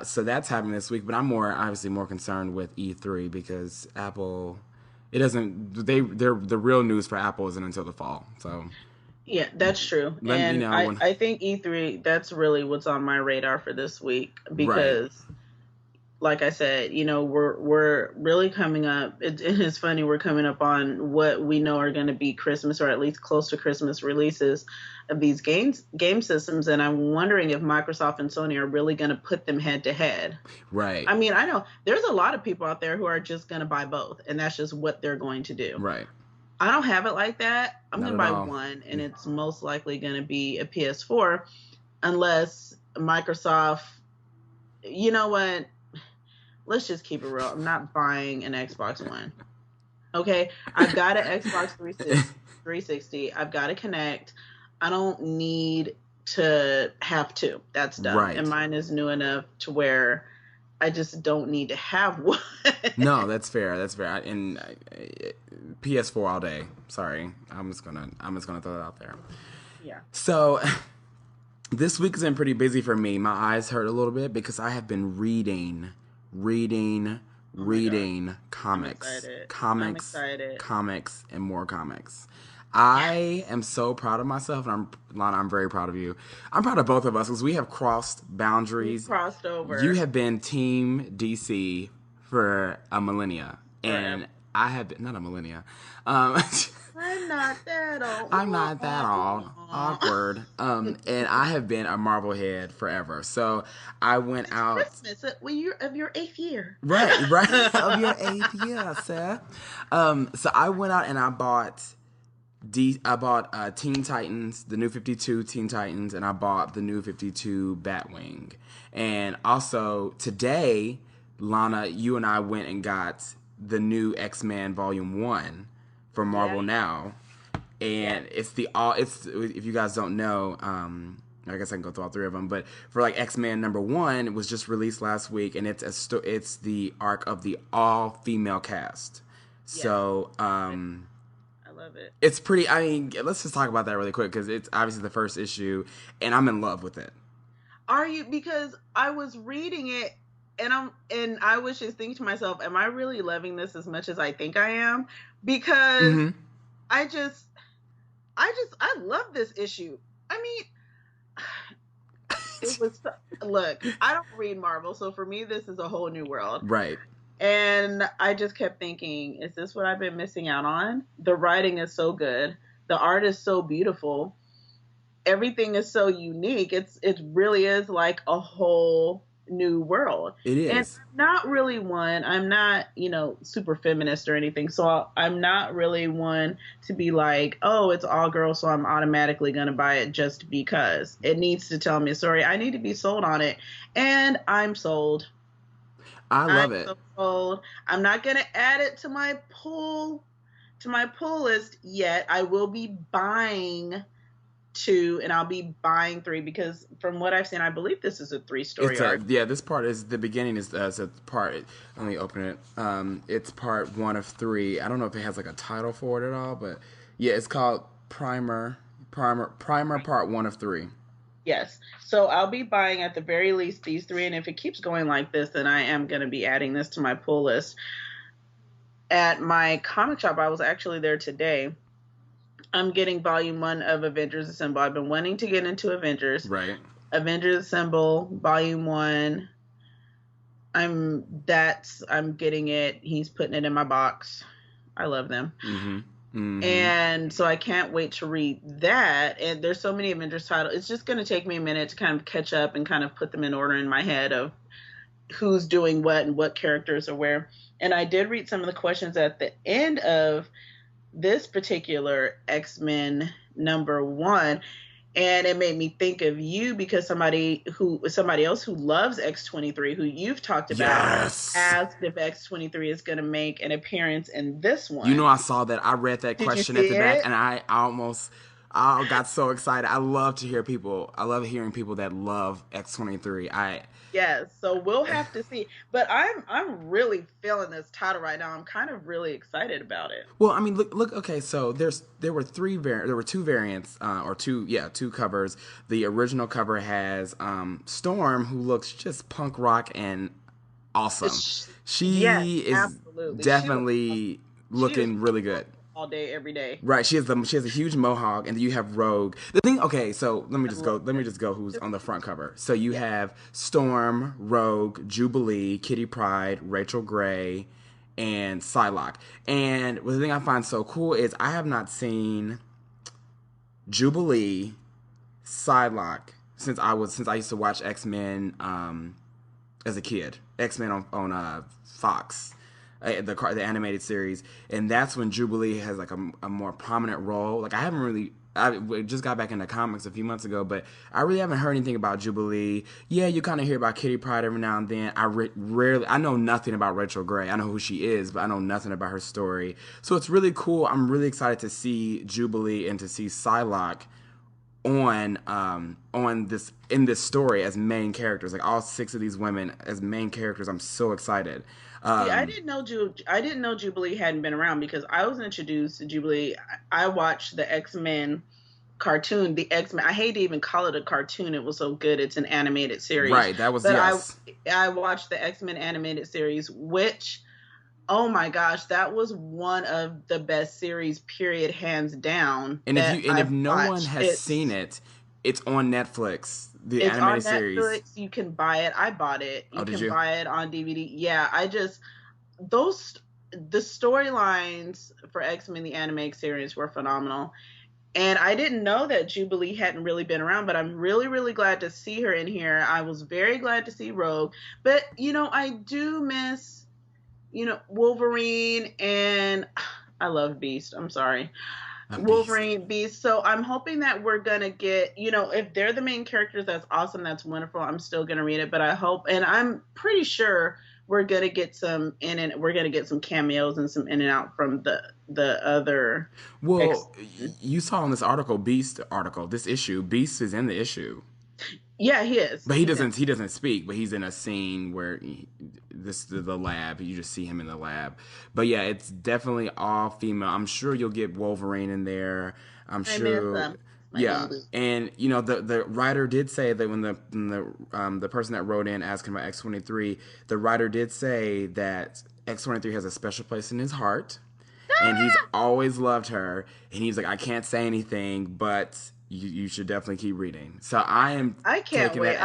So that's happening this week. But I'm obviously more concerned with E3 because Apple, the real news for Apple isn't until the fall. So. Yeah, that's true. I think E3, that's really what's on my radar for this week because, like I said, we're really coming up. It's funny, we're coming up on what we know are going to be Christmas or at least close to Christmas releases of these game systems, and I'm wondering if Microsoft and Sony are really going to put them head to head. Right. I mean, I know there's a lot of people out there who are just going to buy both, and that's just what they're going to do. Right. I don't have it like that. I'm going to buy one, and it's most likely going to be a PS4 unless Microsoft, you know what? Let's just keep it real. I'm not buying an Xbox One. Okay? I've got an Xbox 360. I've got a Kinect. I don't need to have two. That's done. Right. And mine is new enough to where I just don't need to have one. No, that's fair. And PS4 all day. Sorry, I'm just gonna throw that out there. Yeah. So this week has been pretty busy for me. My eyes hurt a little bit because I have been reading comics, comics, and more comics. I am so proud of myself, and Llana, I'm very proud of you. I'm proud of both of us because we have crossed boundaries. We've crossed over. You have been Team DC for a millennia, and I have been not a millennia. I'm not that old. I'm not that old. Awkward. And I have been a Marvel head forever. So I went out. Christmas of your 8th year. Right, of your 8th year, sir. So I went out and I bought. I bought Teen Titans, the New 52 Teen Titans, and I bought the New 52 Batwing. And also today, Llana, you and I went and got the new X-Men Volume 1 from Marvel Now. And it's if you guys don't know, I guess I can go through all three of them, but for like X-Men #1, it was just released last week, and it's the arc of the all-female cast. Yeah. So, love it. It's pretty. I mean, let's just talk about that really quick because it's obviously the first issue, and I'm in love with it. Are you? Because I was reading it, and I was just thinking to myself, "Am I really loving this as much as I think I am?" Because I love this issue. I mean, it was. Look, I don't read Marvel, so for me, this is a whole new world. Right. And I just kept thinking, is this what I've been missing out on? The writing is so good. The art is so beautiful. Everything is so unique. It really is like a whole new world. It is. And I'm not really one. I'm not, super feminist or anything. So I'm not really one to be like, oh, it's all girls, so I'm automatically going to buy it just because. It needs to tell me a story. I need to be sold on it. And I'm sold. I love it. So sold. I'm not going to add it to my pull list yet. I will be buying 2 and I'll be buying 3 because from what I've seen, I believe this is a 3-story arc. Yeah, this part is the beginning is a part. Let me open it. It's part 1 of 3. I don't know if it has like a title for it at all, but yeah, it's called Primer part 1 of 3. Yes. So I'll be buying at the very least these three, and if it keeps going like this, then I am going to be adding this to my pull list. At my comic shop, I was actually there today. I'm getting volume 1 of Avengers Assemble. I've been wanting to get into Avengers. Right. Avengers Assemble, volume 1. I'm getting it. He's putting it in my box. I love them. Mm-hmm. Mm-hmm. And so I can't wait to read that. And there's so many Avengers titles. It's just going to take me a minute to kind of catch up and kind of put them in order in my head of who's doing what and what characters are where. And I did read some of the questions at the end of this particular X-Men #1. And it made me think of you because somebody else who loves X-23, who you've talked about, asked if X-23 is going to make an appearance in this one. You know, I saw that. I read that question at the back, and I got so excited. I love hearing people that love X-23. Yes, so we'll have to see. But I'm really feeling this title right now. I'm kind of really excited about it. Well, I mean, look. Okay, so there were two variants, two covers. The original cover has Storm, who looks just punk rock and awesome. She is absolutely. Definitely looking really good. All day, every day. Right. She has a huge mohawk, and you have Rogue. The thing. Okay, so let me just go. Who's on the front cover? So you have Storm, Rogue, Jubilee, Kitty Pryde, Rachel Gray, and Psylocke. And the thing I find so cool is I have not seen Jubilee, Psylocke since I used to watch X-Men as a kid. X-Men on Fox. The animated series, and that's when Jubilee has like a more prominent role. Like I just got back into comics a few months ago, but I really haven't heard anything about Jubilee. Yeah, you kind of hear about Kitty Pryde every now and then. I know nothing about Rachel Gray. I know who she is, but I know nothing about her story. So it's really cool. I'm really excited to see Jubilee and to see Psylocke on this story as main characters. Like all 6 of these women as main characters. I'm so excited. I didn't know Jubilee hadn't been around because I was introduced to Jubilee. I watched the X-Men cartoon, the X-Men. I hate to even call it a cartoon. It was so good. It's an animated series. Right. That was, yes. I watched the X-Men animated series, which, oh my gosh, that was one of the best series, period, hands down. And if no one has seen it, it's on Netflix. The animated series. It's on Netflix. You can buy it. I bought it. You can buy it on DVD. Yeah, the storylines for X-Men the animated series were phenomenal. And I didn't know that Jubilee hadn't really been around, but I'm really, really glad to see her in here. I was very glad to see Rogue. But, I do miss, Wolverine, and I love Beast. I'm sorry. Wolverine, Beast. So I'm hoping that we're gonna get, if they're the main characters, that's awesome, that's wonderful. I'm still gonna read it, but I hope, and I'm pretty sure we're gonna get some cameos and some in and out from the other. Well, you saw in this article, this issue, Beast is in the issue. Yeah, he is. But he doesn't speak, but he's in a scene where the lab. You just see him in the lab. But yeah, it's definitely all female. I'm sure you'll get Wolverine in there. I'm sure. Yeah, and the writer did say that when the person that wrote in asking about X-23, the writer did say that X-23 has a special place in his heart, and he's always loved her. And he's like, I can't say anything, but you should definitely keep reading. So I can't wait.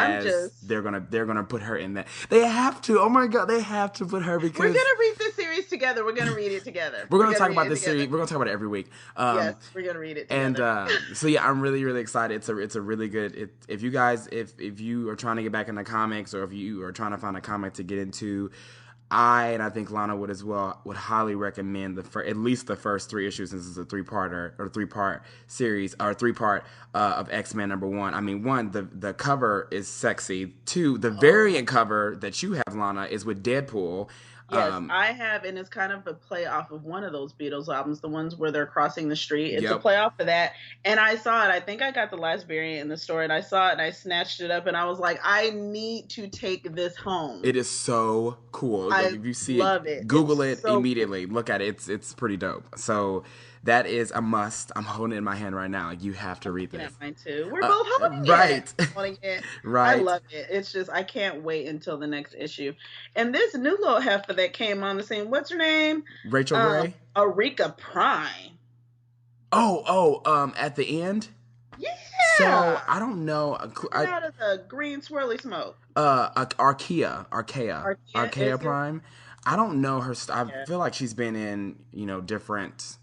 They're gonna put her in that. They have to. Oh my god, they have to put her because we're gonna read this series together. We're gonna read it together. We're gonna talk about this series. We're gonna talk about it every week. Yes, we're gonna read it together. And so yeah, I'm really, really excited. It's a really good. If you guys, if you are trying to get back into comics, or if you are trying to find a comic to get into, I think Llana would as well, would highly recommend at least the first 3 issues, since it's a 3-part series, or 3-part of X-Men #1. I mean, 1, the cover is sexy. 2, the variant cover that you have, Llana, is with Deadpool. Yes, I have, and it's kind of a play off of one of those Beatles albums, the ones where they're crossing the street. It's a play off of that, and I saw it. I think I got the last variant in the store, and I saw it, and I snatched it up, and I was like, I need to take this home. It is so cool. If you see it, Google it immediately. Cool. Look at it. It's pretty dope. So that is a must. I'm holding it in my hand right now. You have to read this. Mine too. We're both holding right. it. Holding it. I Right. love it. It's just I can't wait until the next issue. And this new little heifer that came on the scene. What's her name? Rachel Gray. Eureka Prime. At the end. Yeah. So I don't know. Out of the green swirly smoke. Archaea Prime. I don't know her. I feel like she's been in different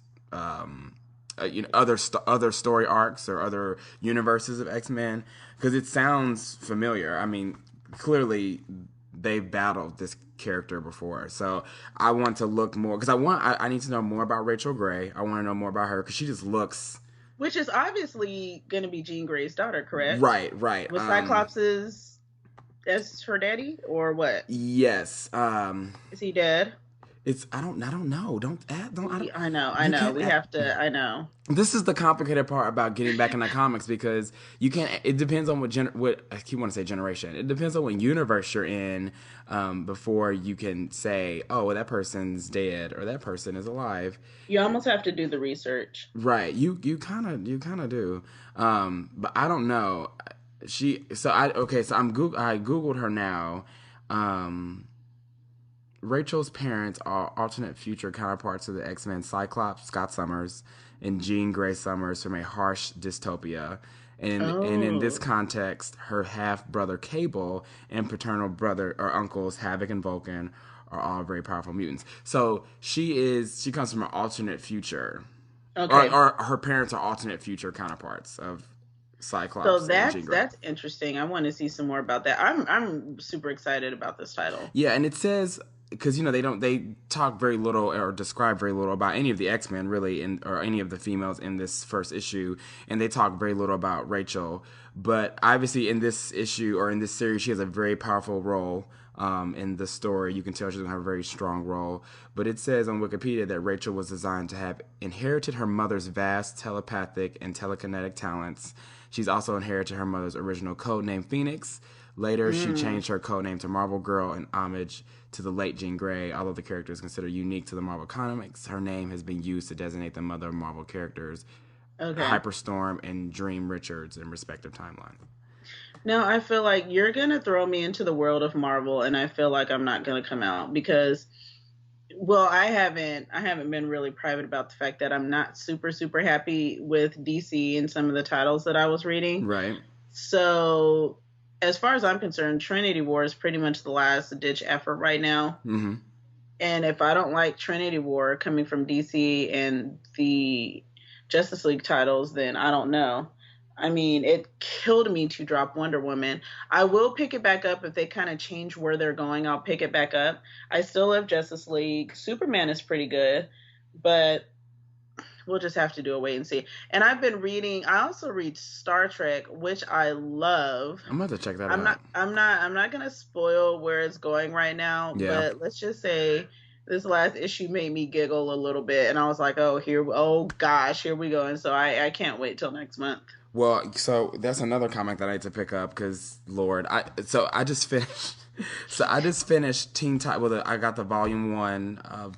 other story arcs or other universes of X-Men, because it sounds familiar. I mean, clearly they've battled this character before, so I want to look more, because I need to know more about Rachel Gray. I want to know more about her because she just looks. Which is obviously going to be Jean Grey's daughter, correct? Right. With Cyclops's as her daddy, or what? Yes. Is he dead? I don't know. I know. We have to. I know. This is the complicated part about getting back into comics, because you can't. It depends on what I keep wanting to say generation. It depends on what universe you're in, before you can say, oh, well, that person's dead or that person is alive. You almost have to do the research. Right. You kind of do. But I don't know. I Googled her now. Rachel's parents are alternate future counterparts of the X-Men Cyclops, Scott Summers, and Jean Grey Summers from a harsh dystopia. And in this context, her half-brother Cable and paternal brother or uncles Havoc and Vulcan are all very powerful mutants. So she comes from an alternate future. Okay. Or her parents are alternate future counterparts of Cyclops. So that's interesting. I want to see some more about that. I'm super excited about this title. Yeah, and it says, because they talk very little or describe very little about any of the X-Men really, or any of the females in this first issue, and they talk very little about Rachel. But obviously in this issue or in this series, she has a very powerful role in the story. You can tell she's going to have a very strong role. But it says on Wikipedia that Rachel was designed to have inherited her mother's vast telepathic and telekinetic talents. She's also inherited her mother's original code name, Phoenix. Later, she changed her code name to Marvel Girl in homage to the late Jean Grey. Although the character is considered unique to the Marvel comics, her name has been used to designate the mother of Marvel characters, Hyperstorm and Dream Richards, in respective timelines. Now, I feel like you're going to throw me into the world of Marvel, and I feel like I'm not going to come out because, well, I haven't been really private about the fact that I'm not super, super happy with DC and some of the titles that I was reading. Right. So, as far as I'm concerned, Trinity War is pretty much the last ditch effort right now. Mm-hmm. And if I don't like Trinity War coming from DC and the Justice League titles, then I don't know. I mean, it killed me to drop Wonder Woman. I will pick it back up if they kind of change where they're going. I'll pick it back up. I still love Justice League. Superman is pretty good, but we'll just have to do a wait and see. And I've been reading. I also read Star Trek, which I love. I'm about to check that out. I'm not gonna spoil where it's going right now. Yeah. But let's just say this last issue made me giggle a little bit, and I was like, oh gosh, here we go. And so I can't wait till next month. Well, so that's another comic that I had to pick up because, Lord, I just finished. So I just finished Teen Titans. Well, I got the volume 1 of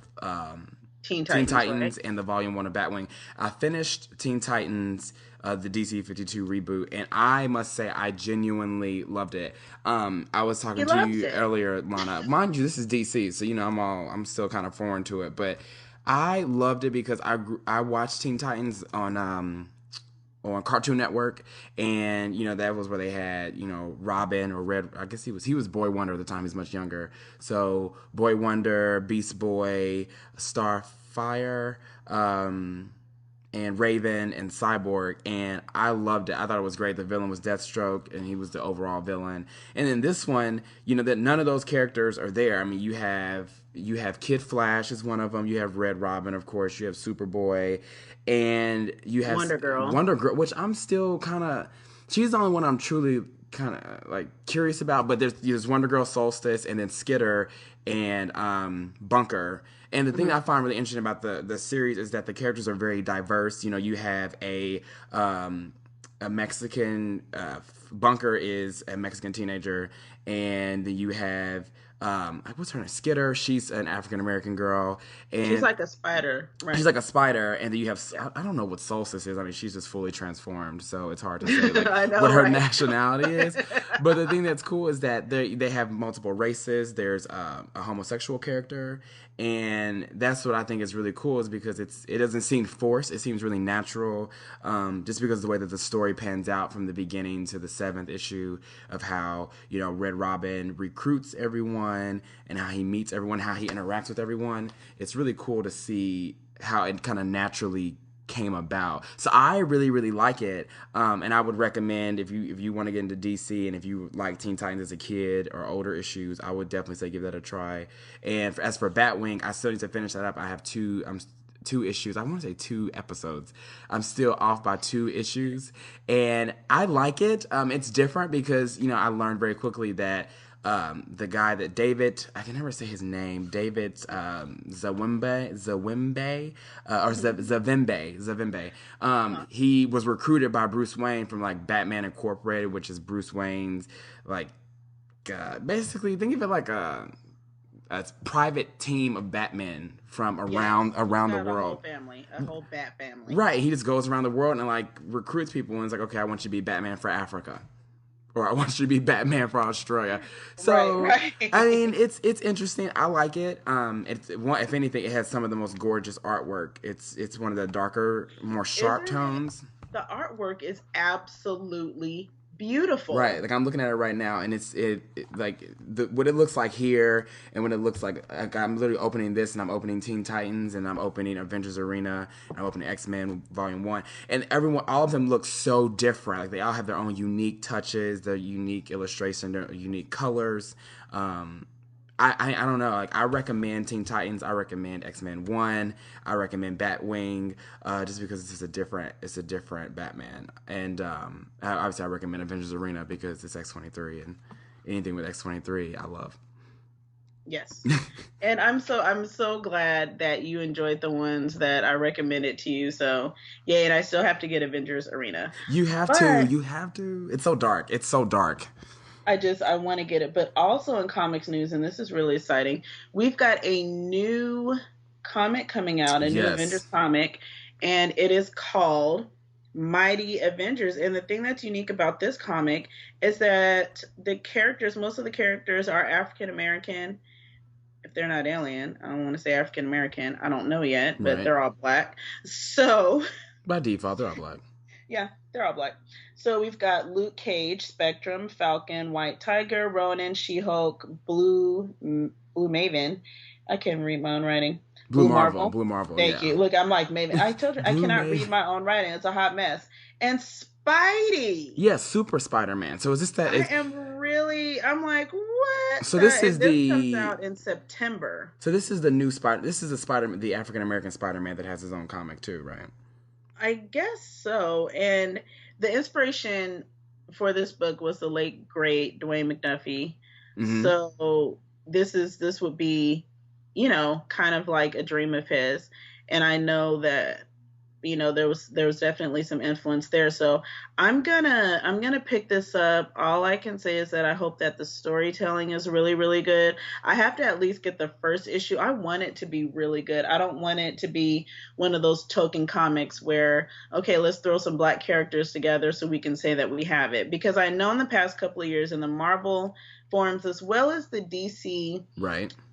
Teen Titans right? And the volume 1 of Batwing. I finished Teen Titans, the DC 52 reboot, and I must say I genuinely loved it. I was talking to you earlier, Llana. Mind you, this is DC, so I'm still kind of foreign to it, but I loved it because I watched Teen Titans on Cartoon Network, and that was where they had Robin or Red. I guess he was Boy Wonder at the time. He's much younger. So Boy Wonder, Beast Boy, Starfire, and Raven and Cyborg, and I loved it. I thought it was great. The villain was Deathstroke, and he was the overall villain. And then this one, that none of those characters are there. I mean, you have Kid Flash is one of them. You have Red Robin, of course. You have Superboy, and you have Wonder Girl, which I'm still kind of. She's the only one I'm truly kind of like curious about. But there's Wonder Girl, Solstice, and then Skitter and Bunker. And the thing that I find really interesting about the series is that the characters are very diverse. You have a Mexican Bunker is a Mexican teenager, and then you have what's her name? Skitter. She's an African American girl, She's and like a spider, right? she's like a spider. And then you have Yeah. I don't know what Solstice is. I mean, she's just fully transformed, so it's hard to say like I know, what her right? nationality is. But the thing that's cool is that they have multiple races. There's a homosexual character, and that's what I think is really cool, is because it doesn't seem forced. It seems really natural, just because of the way that the story pans out from the beginning to the 7th issue, of how, you know, Red Robin recruits everyone and how he meets everyone, how he interacts with everyone. It's really cool to see how it kind of naturally came about. So I really, really like it, and I would recommend, if you want to get into DC and if you like Teen Titans as a kid or older issues, I would definitely say give that a try. And as for Batwing, I still need to finish that up. I have two issues. I want to say 2 episodes. I'm still off by 2 issues, and I like it. It's different because, you know, I learned very quickly that the guy that David, I can never say his name, David Zawimbe, he was recruited by Bruce Wayne from like Batman Incorporated, which is Bruce Wayne's like basically think of it like a private team of Batmen from around the world. A whole Bat family. Right, he just goes around the world and like recruits people, and it's like, okay, I want you to be Batman for Africa, or I want you to be Batman for Australia. So, right. I mean, it's interesting. I like it. If anything, it has some of the most gorgeous artwork. It's one of the darker, more sharp tones. The artwork is absolutely beautiful. Right, like I'm looking at it right now, and what it looks like here, and what it looks like I'm literally opening this, and I'm opening Teen Titans, and I'm opening Avengers Arena, and I'm opening X-Men Volume 1, and all of them look so different. Like they all have their own unique touches, their unique illustration, their unique colors. I don't know. Like I recommend Teen Titans. I recommend X-Men 1. I recommend Batwing, just because it's a different Batman. And obviously I recommend Avengers Arena because it's X-23, and anything with X-23 I love. Yes. And I'm so glad that you enjoyed the ones that I recommended to you. So yeah, and I still have to get Avengers Arena. You have to. It's so dark. I want to get it. But also in comics news, and this is really exciting, we've got a new comic coming out, a new Avengers comic, and it is called Mighty Avengers. And the thing that's unique about this comic is that most of the characters are African American. If they're not alien, I don't want to say African American. I don't know yet, but they're all black. So by default, they're all black. Yeah, they're all black. So we've got Luke Cage, Spectrum, Falcon, White Tiger, Ronin, She-Hulk, Blue Maven. I can't read my own writing. Blue Marvel. Thank you. Look, I'm like Maven. I told you I cannot read my own writing. It's a hot mess. And Spidey. Yeah, Super Spider-Man. So is this that? I'm like, what? So this comes out in September. So this is the new Spider. This is the African American Spider-Man that has his own comic too, right? I guess so. And the inspiration for this book was the late great Dwayne McDuffie. Mm-hmm. So this would be, you know, kind of like a dream of his. And I know that, you know, there was definitely some influence there. So I'm gonna pick this up. All I can say is that I hope that the storytelling is really, really good. I have to at least get the first issue. I want it to be really good. I don't want it to be one of those token comics where, okay, let's throw some black characters together so we can say that we have it. Because I know in the past couple of years in the Marvel forums as well as the DC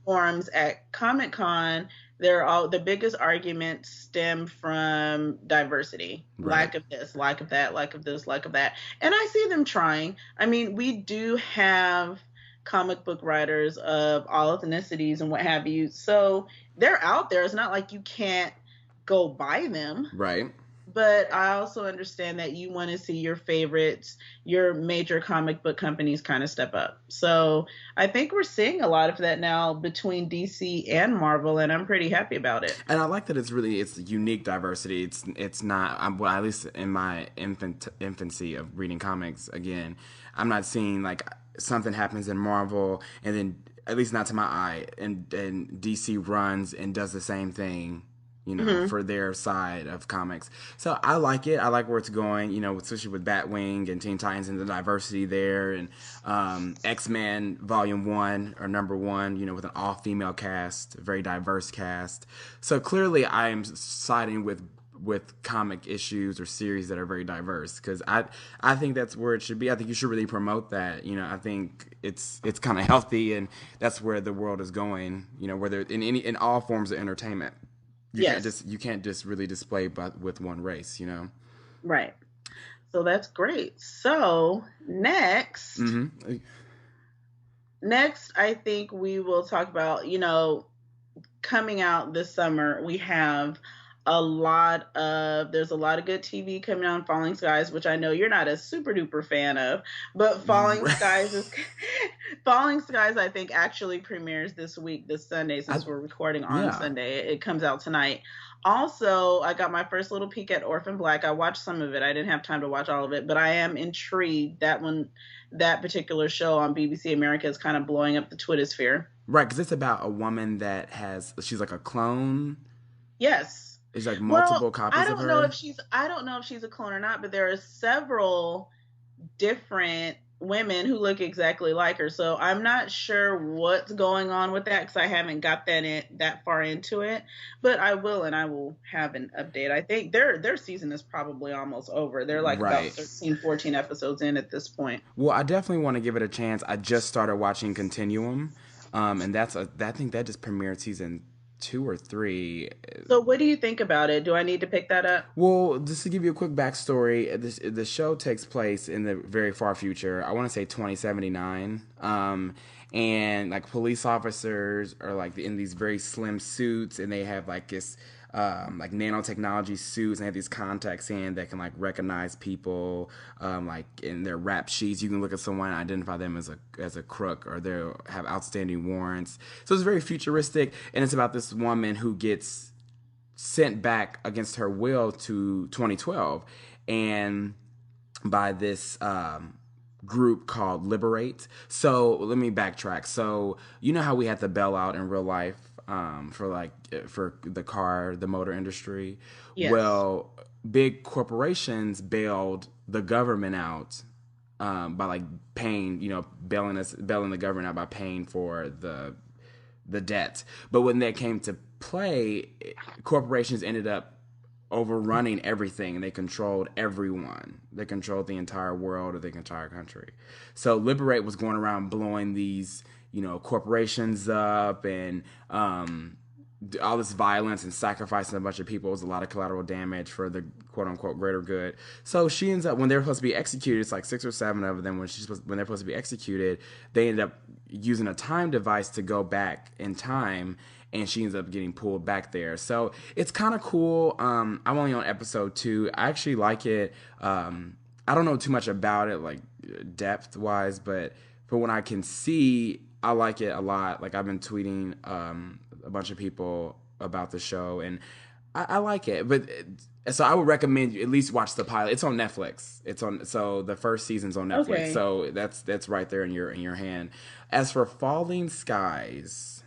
forums at Comic-Con, the biggest arguments stem from diversity, lack of this, lack of that, lack of this, lack of that. And I see them trying. I mean, we do have comic book writers of all ethnicities and what have you. So they're out there. It's not like you can't go buy them. Right. But I also understand that you want to see your favorites, your major comic book companies kind of step up. So I think we're seeing a lot of that now between DC and Marvel, and I'm pretty happy about it. And I like that it's unique diversity. It's not, well, at least in my infancy of reading comics, again, I'm not seeing like something happens in Marvel and then, at least not to my eye, and DC runs and does the same thing for their side of comics. So I like it. I like where it's going, especially with Batwing and Teen Titans and the diversity there, and X-Men Volume 1 or number 1, with an all-female cast, a very diverse cast. So clearly I am siding with comic issues or series that are very diverse, because I think that's where it should be. I think you should really promote that. I think it's kind of healthy, and that's where the world is going. Whether in all forms of entertainment. You can't just really display with one race, Right. So that's great. So next, I think we will talk about, coming out this summer, we have there's a lot of good TV coming on. Falling Skies, which I know you're not a super duper fan of, but Falling Skies, I think, actually premieres this Sunday, since we're recording on Sunday. It comes out tonight. Also, I got my first little peek at Orphan Black. I watched some of it. I didn't have time to watch all of it, but I am intrigued. That particular show on BBC America is kind of blowing up the Twitter sphere. Right, because it's about a woman that she's like a clone. Yes. There's like multiple copies of her. I don't know if she's a clone or not, but there are several different women who look exactly like her. So I'm not sure what's going on with that, because I haven't got that far into it. But I will have an update. I think their season is probably almost over. They're like about 13, 14 episodes in at this point. Well, I definitely want to give it a chance. I just started watching Continuum, and I think that just premiered season 2 or 3. So what do you think about it? Do I need to pick that up? Well, just to give you a quick backstory, the show takes place in the very far future. I want to say 2079. And like police officers are like in these very slim suits, and they have like this like nanotechnology suits, and they have these contacts in that can like recognize people, like in their rap sheets. You can look at someone and identify them as a crook, or they have outstanding warrants. So it's very futuristic, and it's about this woman who gets sent back against her will to 2012, and by this group called Liberate. So let me backtrack. So how we had the bailout in real life for the motor industry. Yes. Well, big corporations bailed the government out by like paying, bailing the government out by paying for the debt. But when that came to play, corporations ended up overrunning everything, and they controlled everyone. They controlled the entire world or the entire country. So Liberate was going around blowing these corporations up, and all this violence and sacrificing a bunch of people. It was a lot of collateral damage for the quote-unquote greater good. So she ends up, when they're supposed to be executed, it's like 6 or 7 of them, when they're supposed to be executed, they end up using a time device to go back in time, and she ends up getting pulled back there. So it's kind of cool. I'm only on episode 2. I actually like it. I don't know too much about it, like depth-wise, but for what I can see, I like it a lot. Like, I've been tweeting a bunch of people about the show, and I like it. But so I would recommend you at least watch the pilot. It's on Netflix. So the first season's on Netflix. Okay. So that's right there in your hand. As for Falling Skies,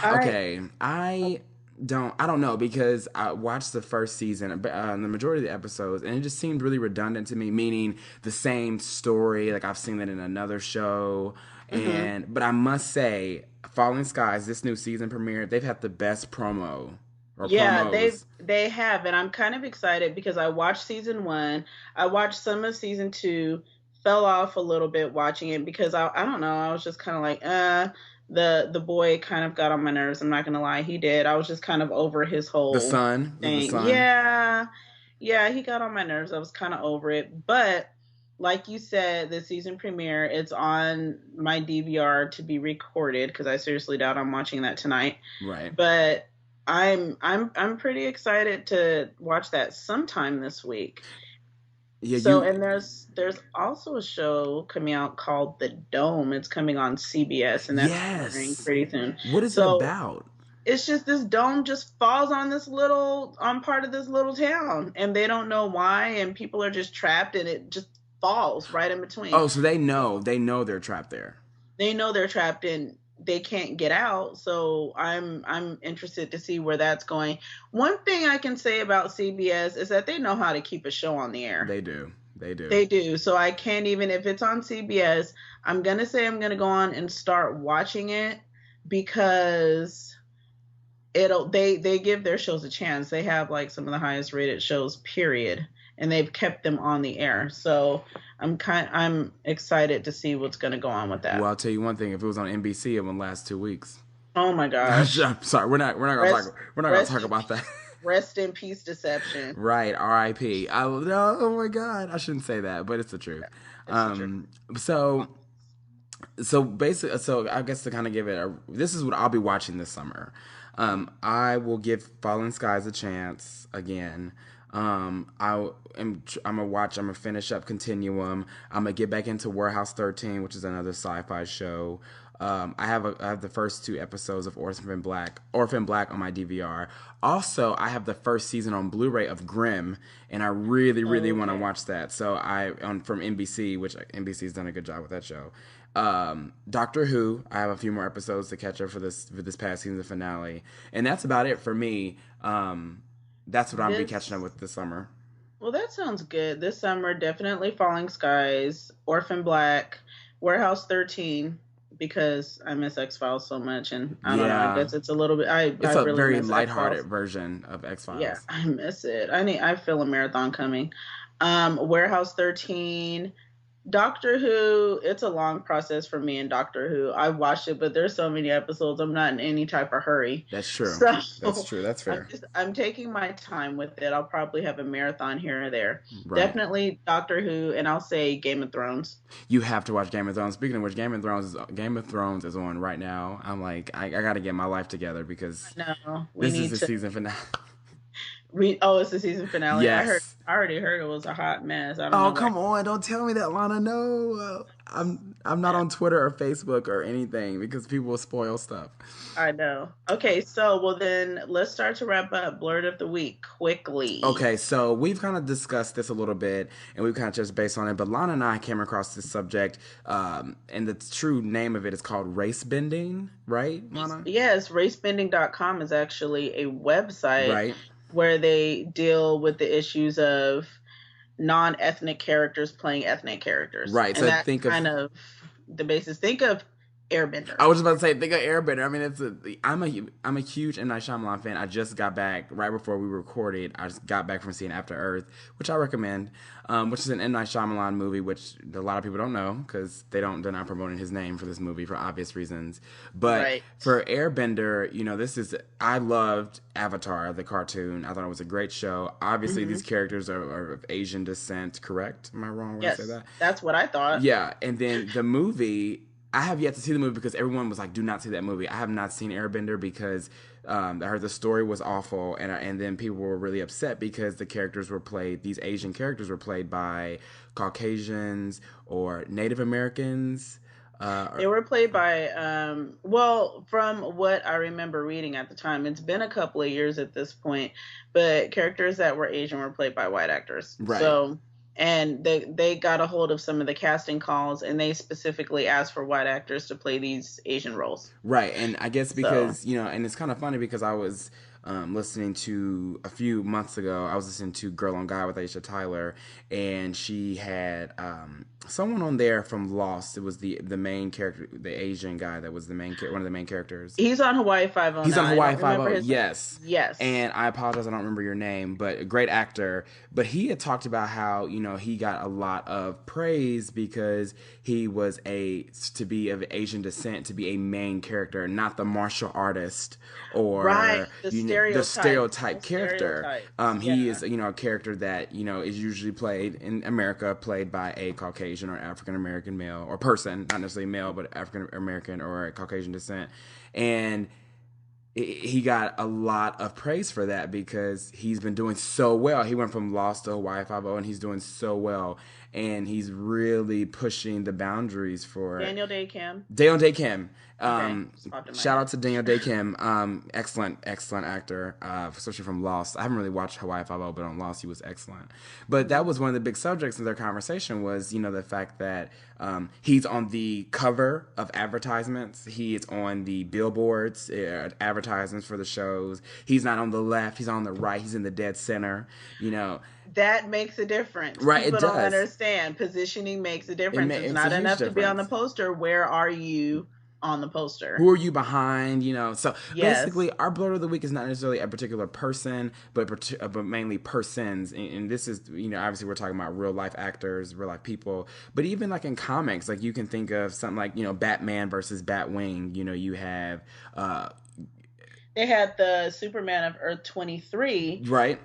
okay, I don't know, because I watched the first season, the majority of the episodes, and it just seemed really redundant to me, meaning the same story. Like, I've seen that in another show. But I must say, Falling Skies, this new season premiere, they've had the best promo. Promos. They have, and I'm kind of excited because I watched season 1. I watched some of season 2, fell off a little bit watching it because I don't know, I was just kind of like, the boy kind of got on my nerves. I'm not gonna lie, he did. I was just kind of over his whole thing. The son. Yeah, he got on my nerves. I was kind of over it, but like you said, the season premiere, it's on my DVR to be recorded, because I seriously doubt I'm watching that tonight. Right. But I'm pretty excited to watch that sometime this week. Yeah. So and there's also a show coming out called The Dome. It's coming on CBS, and that's premiering pretty soon. What is it about? It's just this dome just falls on part of this little town, and they don't know why, and people are just trapped, and it just falls right in between. Oh, so they know they're trapped there. They know they're trapped, and they can't get out. So I'm interested to see where that's going. One thing I can say about CBS is that they know how to keep a show on the air. They do. They do. They do. So I can't even, if it's on CBS, I'm gonna say I'm gonna go on and start watching it because they give their shows a chance. They have like some of the highest rated shows, period, and they've kept them on the air. So I'm excited to see what's going to go on with that. Well, I'll tell you one thing: if it was on NBC, it would last 2 weeks. Oh my gosh! I'm sorry, we're not gonna talk about that. Rest in peace, Deception. Right, R.I.P. Oh my God, I shouldn't say that, but it's the truth. So basically, so I guess to kind of give it this is what I'll be watching this summer. I will give Fallen Skies a chance again. I'm gonna finish up Continuum. I'm gonna get back into Warehouse 13, which is another sci-fi show. I have the first 2 episodes of Orphan Black on my DVR. Also, I have the first season on Blu-ray of Grimm, and I really want to watch that. So from NBC, which NBC's done a good job with that show. Doctor Who, I have a few more episodes to catch up for this past season, the finale, and that's about it for me. That's what I'll be catching up with this summer. Well, that sounds good. This summer, definitely Falling Skies, Orphan Black, Warehouse 13, because I miss X-Files so much, and I don't know, I guess it's a little bit, it's a really very miss lighthearted X-Files. version of X-Files. Yeah, I miss it. I feel a marathon coming. Warehouse 13, Doctor Who, it's a long process for me in Doctor Who. I watched it, but there's so many episodes. I'm not in any type of hurry. That's true. So, that's true. That's fair. I'm taking my time with it. I'll probably have a marathon here or there. Right. Definitely Doctor Who, and I'll say Game of Thrones. You have to watch Game of Thrones. Speaking of which, Game of Thrones is on right now. I'm like, I got to get my life together because this is the season finale. It's the season finale. Yes. I already heard it was a hot mess. Come on! Don't tell me that, Llana. No, I'm not on Twitter or Facebook or anything because people will spoil stuff. I know. Okay, so then let's start to wrap up Blurred of the Week quickly. Okay, so we've kind of discussed this a little bit, and we've kind of just based on it. But Llana and I came across this subject, and the true name of it is called race bending, right, Llana? Yes, racebending.com is actually a website, right, where they deal with the issues of non-ethnic characters playing ethnic characters. Right. And so that's kind of the basis. Think of Airbender. I was just about to say, think of Airbender. I mean, I'm a huge M. Night Shyamalan fan. I just got back right before we recorded. I just got back from seeing After Earth, which I recommend, which is an M. Night Shyamalan movie, which a lot of people don't know because they're not promoting his name for this movie for obvious reasons. But for Airbender, I loved Avatar, the cartoon. I thought it was a great show. Obviously, these characters are of Asian descent, correct? Am I wrong when I say that? That's what I thought. Yeah, and then the movie, I have yet to see the movie because everyone was like, do not see that movie. I have not seen Airbender because I heard the story was awful, and then people were really upset because these Asian characters were played by Caucasians or Native Americans. They were played by, from what I remember reading at the time, it's been a couple of years at this point, but characters that were Asian were played by white actors. Right. So, and they got a hold of some of the casting calls, and they specifically asked for white actors to play these Asian roles. Right, and I guess because, and it's kind of funny because I was listening to, a few months ago, I was listening to Girl on Guy with Aisha Tyler, and she had someone on there from Lost. It was the main character, the Asian guy that was one of the main characters. He's on Hawaii Five-0. He's on Hawaii Five-0. Yes. Yes. And I apologize, I don't remember your name, but a great actor. But he had talked about how, he got a lot of praise because he was to be of Asian descent, to be a main character, not the martial artist or the stereotype character. He is, a character that, is usually played in America, played by a Caucasian or African American male or person, not necessarily male, but African American or Caucasian descent. And he got a lot of praise for that because he's been doing so well. He went from Lost to Hawaii Five-0, and he's doing so well. and he's really pushing the boundaries for Daniel Day Kim. Daniel Day Kim. Okay. Shout out to Daniel Day Kim. Excellent actor, especially from Lost. I haven't really watched Hawaii Five-O, but on Lost he was excellent. But that was one of the big subjects of their conversation was, the fact that he's on the cover of advertisements. He is on the billboards, advertisements for the shows. He's not on the left. He's on the right. He's in the dead center. That makes a difference. Right, People it does. don't understand. Positioning makes a difference. It's not a enough huge to be on the difference. poster. Where are you on the poster? Who are you behind? So Yes. basically, our Blerd of the Week is not necessarily a particular person, but mainly persons. And this is, obviously we're talking about real life actors, real life people. But even like in comics, like you can think of something like, Batman versus Batwing. You have... They had the Superman of Earth 23. Right.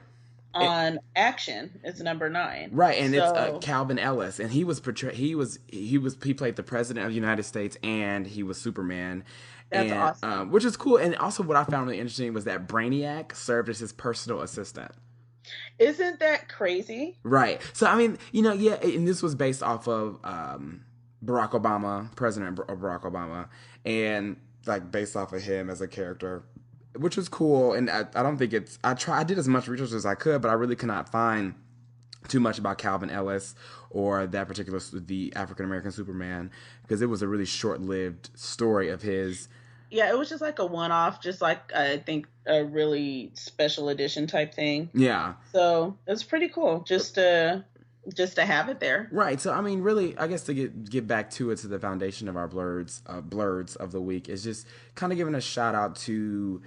On Action, it's number 9, right? And it's Calvin Ellis, and he played the president of the United States, and he was Superman. That's awesome. Which is cool. And also, what I found really interesting was that Brainiac served as his personal assistant. Isn't that crazy? Right. So I mean, and this was based off of Barack Obama, President Barack Obama, and like based off of him as a character, which was cool. And I don't think I did as much research as I could, but I really could not find too much about Calvin Ellis or that particular, the African-American Superman, because it was a really short-lived story of his. Yeah, it was just like a one-off, just like I think a really special edition type thing. Yeah. So it's pretty cool just to have it there. Right. So I mean, really, I guess to get back to the foundation of our Blerds of the week is just kind of giving a shout out to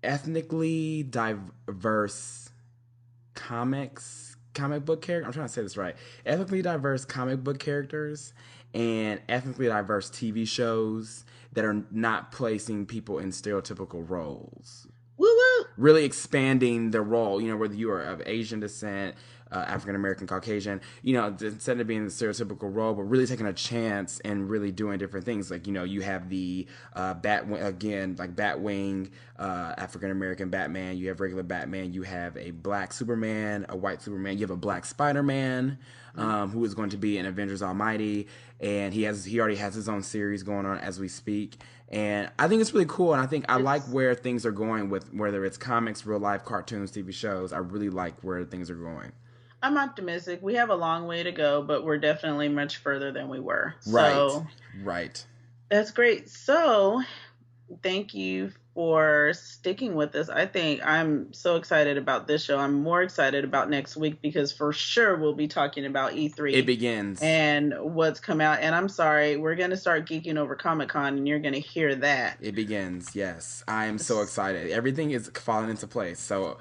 ethnically diverse comic book characters. I'm trying to say this right. Ethnically diverse comic book characters and ethnically diverse TV shows that are not placing people in stereotypical roles. Woo woo! Really expanding the role, whether you are of Asian descent, African American, Caucasian, instead of being the stereotypical role, but really taking a chance and really doing different things. Like, you have the Batwing, African American Batman, you have regular Batman, you have a black Superman, a white Superman, you have a black Spider-Man, who is going to be in Avengers Almighty, and he already has his own series going on as we speak. And I think it's really cool, and I think I like where things are going with whether it's comics, real life, cartoons, TV shows. I really like where things are going. I'm optimistic. We have a long way to go, but we're definitely much further than we were. Right. That's great. So thank you for sticking with us. I think I'm so excited about this show. I'm more excited about next week because for sure we'll be talking about E3. It begins. And what's come out. And I'm sorry, we're going to start geeking over Comic-Con and you're going to hear that. It begins, yes. I am so excited. Everything is falling into place. So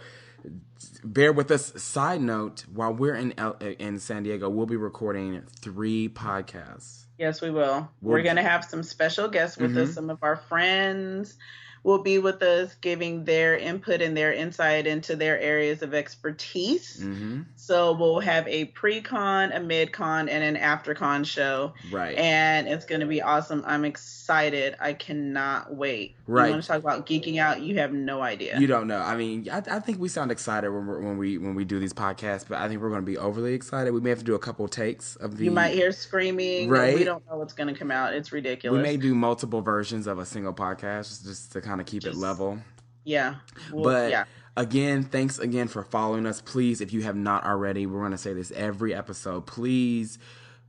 bear with us. Side note, while we're in San Diego, we'll be recording 3 podcasts. Yes, we will. We're going to have some special guests with us. Some of our friends will be with us giving their input and their insight into their areas of expertise. So we'll have a pre-con, a mid-con, and an after-con show. Right. And it's going to be awesome. I'm excited. I cannot wait. Right. You want to talk about geeking out? You have no idea. You don't know. I mean, I think we sound excited when we do these podcasts, but I think we're going to be overly excited. We may have to do a couple takes of the... You might hear screaming. Right. We don't know what's going to come out. It's ridiculous. We may do multiple versions of a single podcast just to kind of keep it level. Yeah. Again, thanks again for following us. Please, if you have not already, we're going to say this every episode. Please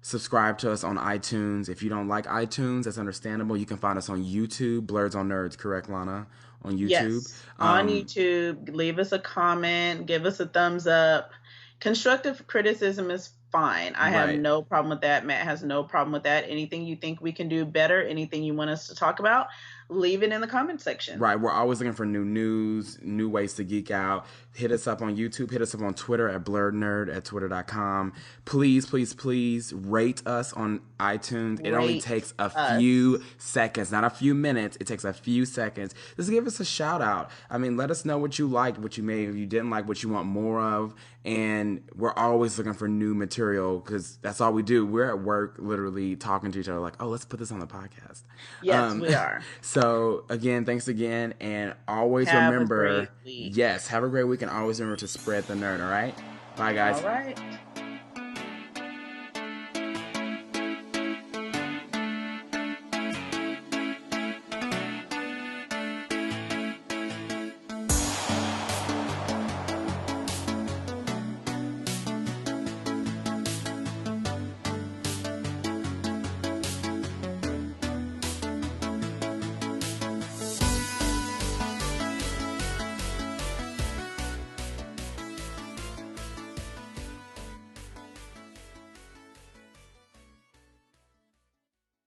subscribe to us on iTunes. If you don't like iTunes, that's understandable. You can find us on YouTube, Blerds on Nerds, correct, Llana? On YouTube. Yes, on YouTube. Leave us a comment. Give us a thumbs up. Constructive criticism is fine. I have no problem with that. Matt has no problem with that. Anything you think we can do better, anything you want us to talk about, leave it in the comment section. Right. We're always looking for new news, new ways to geek out. Hit us up on YouTube. Hit us up on Twitter at blerdnerd at twitter.com. Please, please, please rate us on iTunes. It only takes a few seconds, not a few minutes. It takes a few seconds. Just give us a shout out. I mean, let us know what you liked, what you you didn't like, what you want more of. And we're always looking for new material because that's all we do. We're at work literally talking to each other like, oh, let's put this on the podcast. Yes, we are. So, again, thanks again. And always remember, yes, have a great week and always remember to spread the nerd, all right? Bye, guys. All right.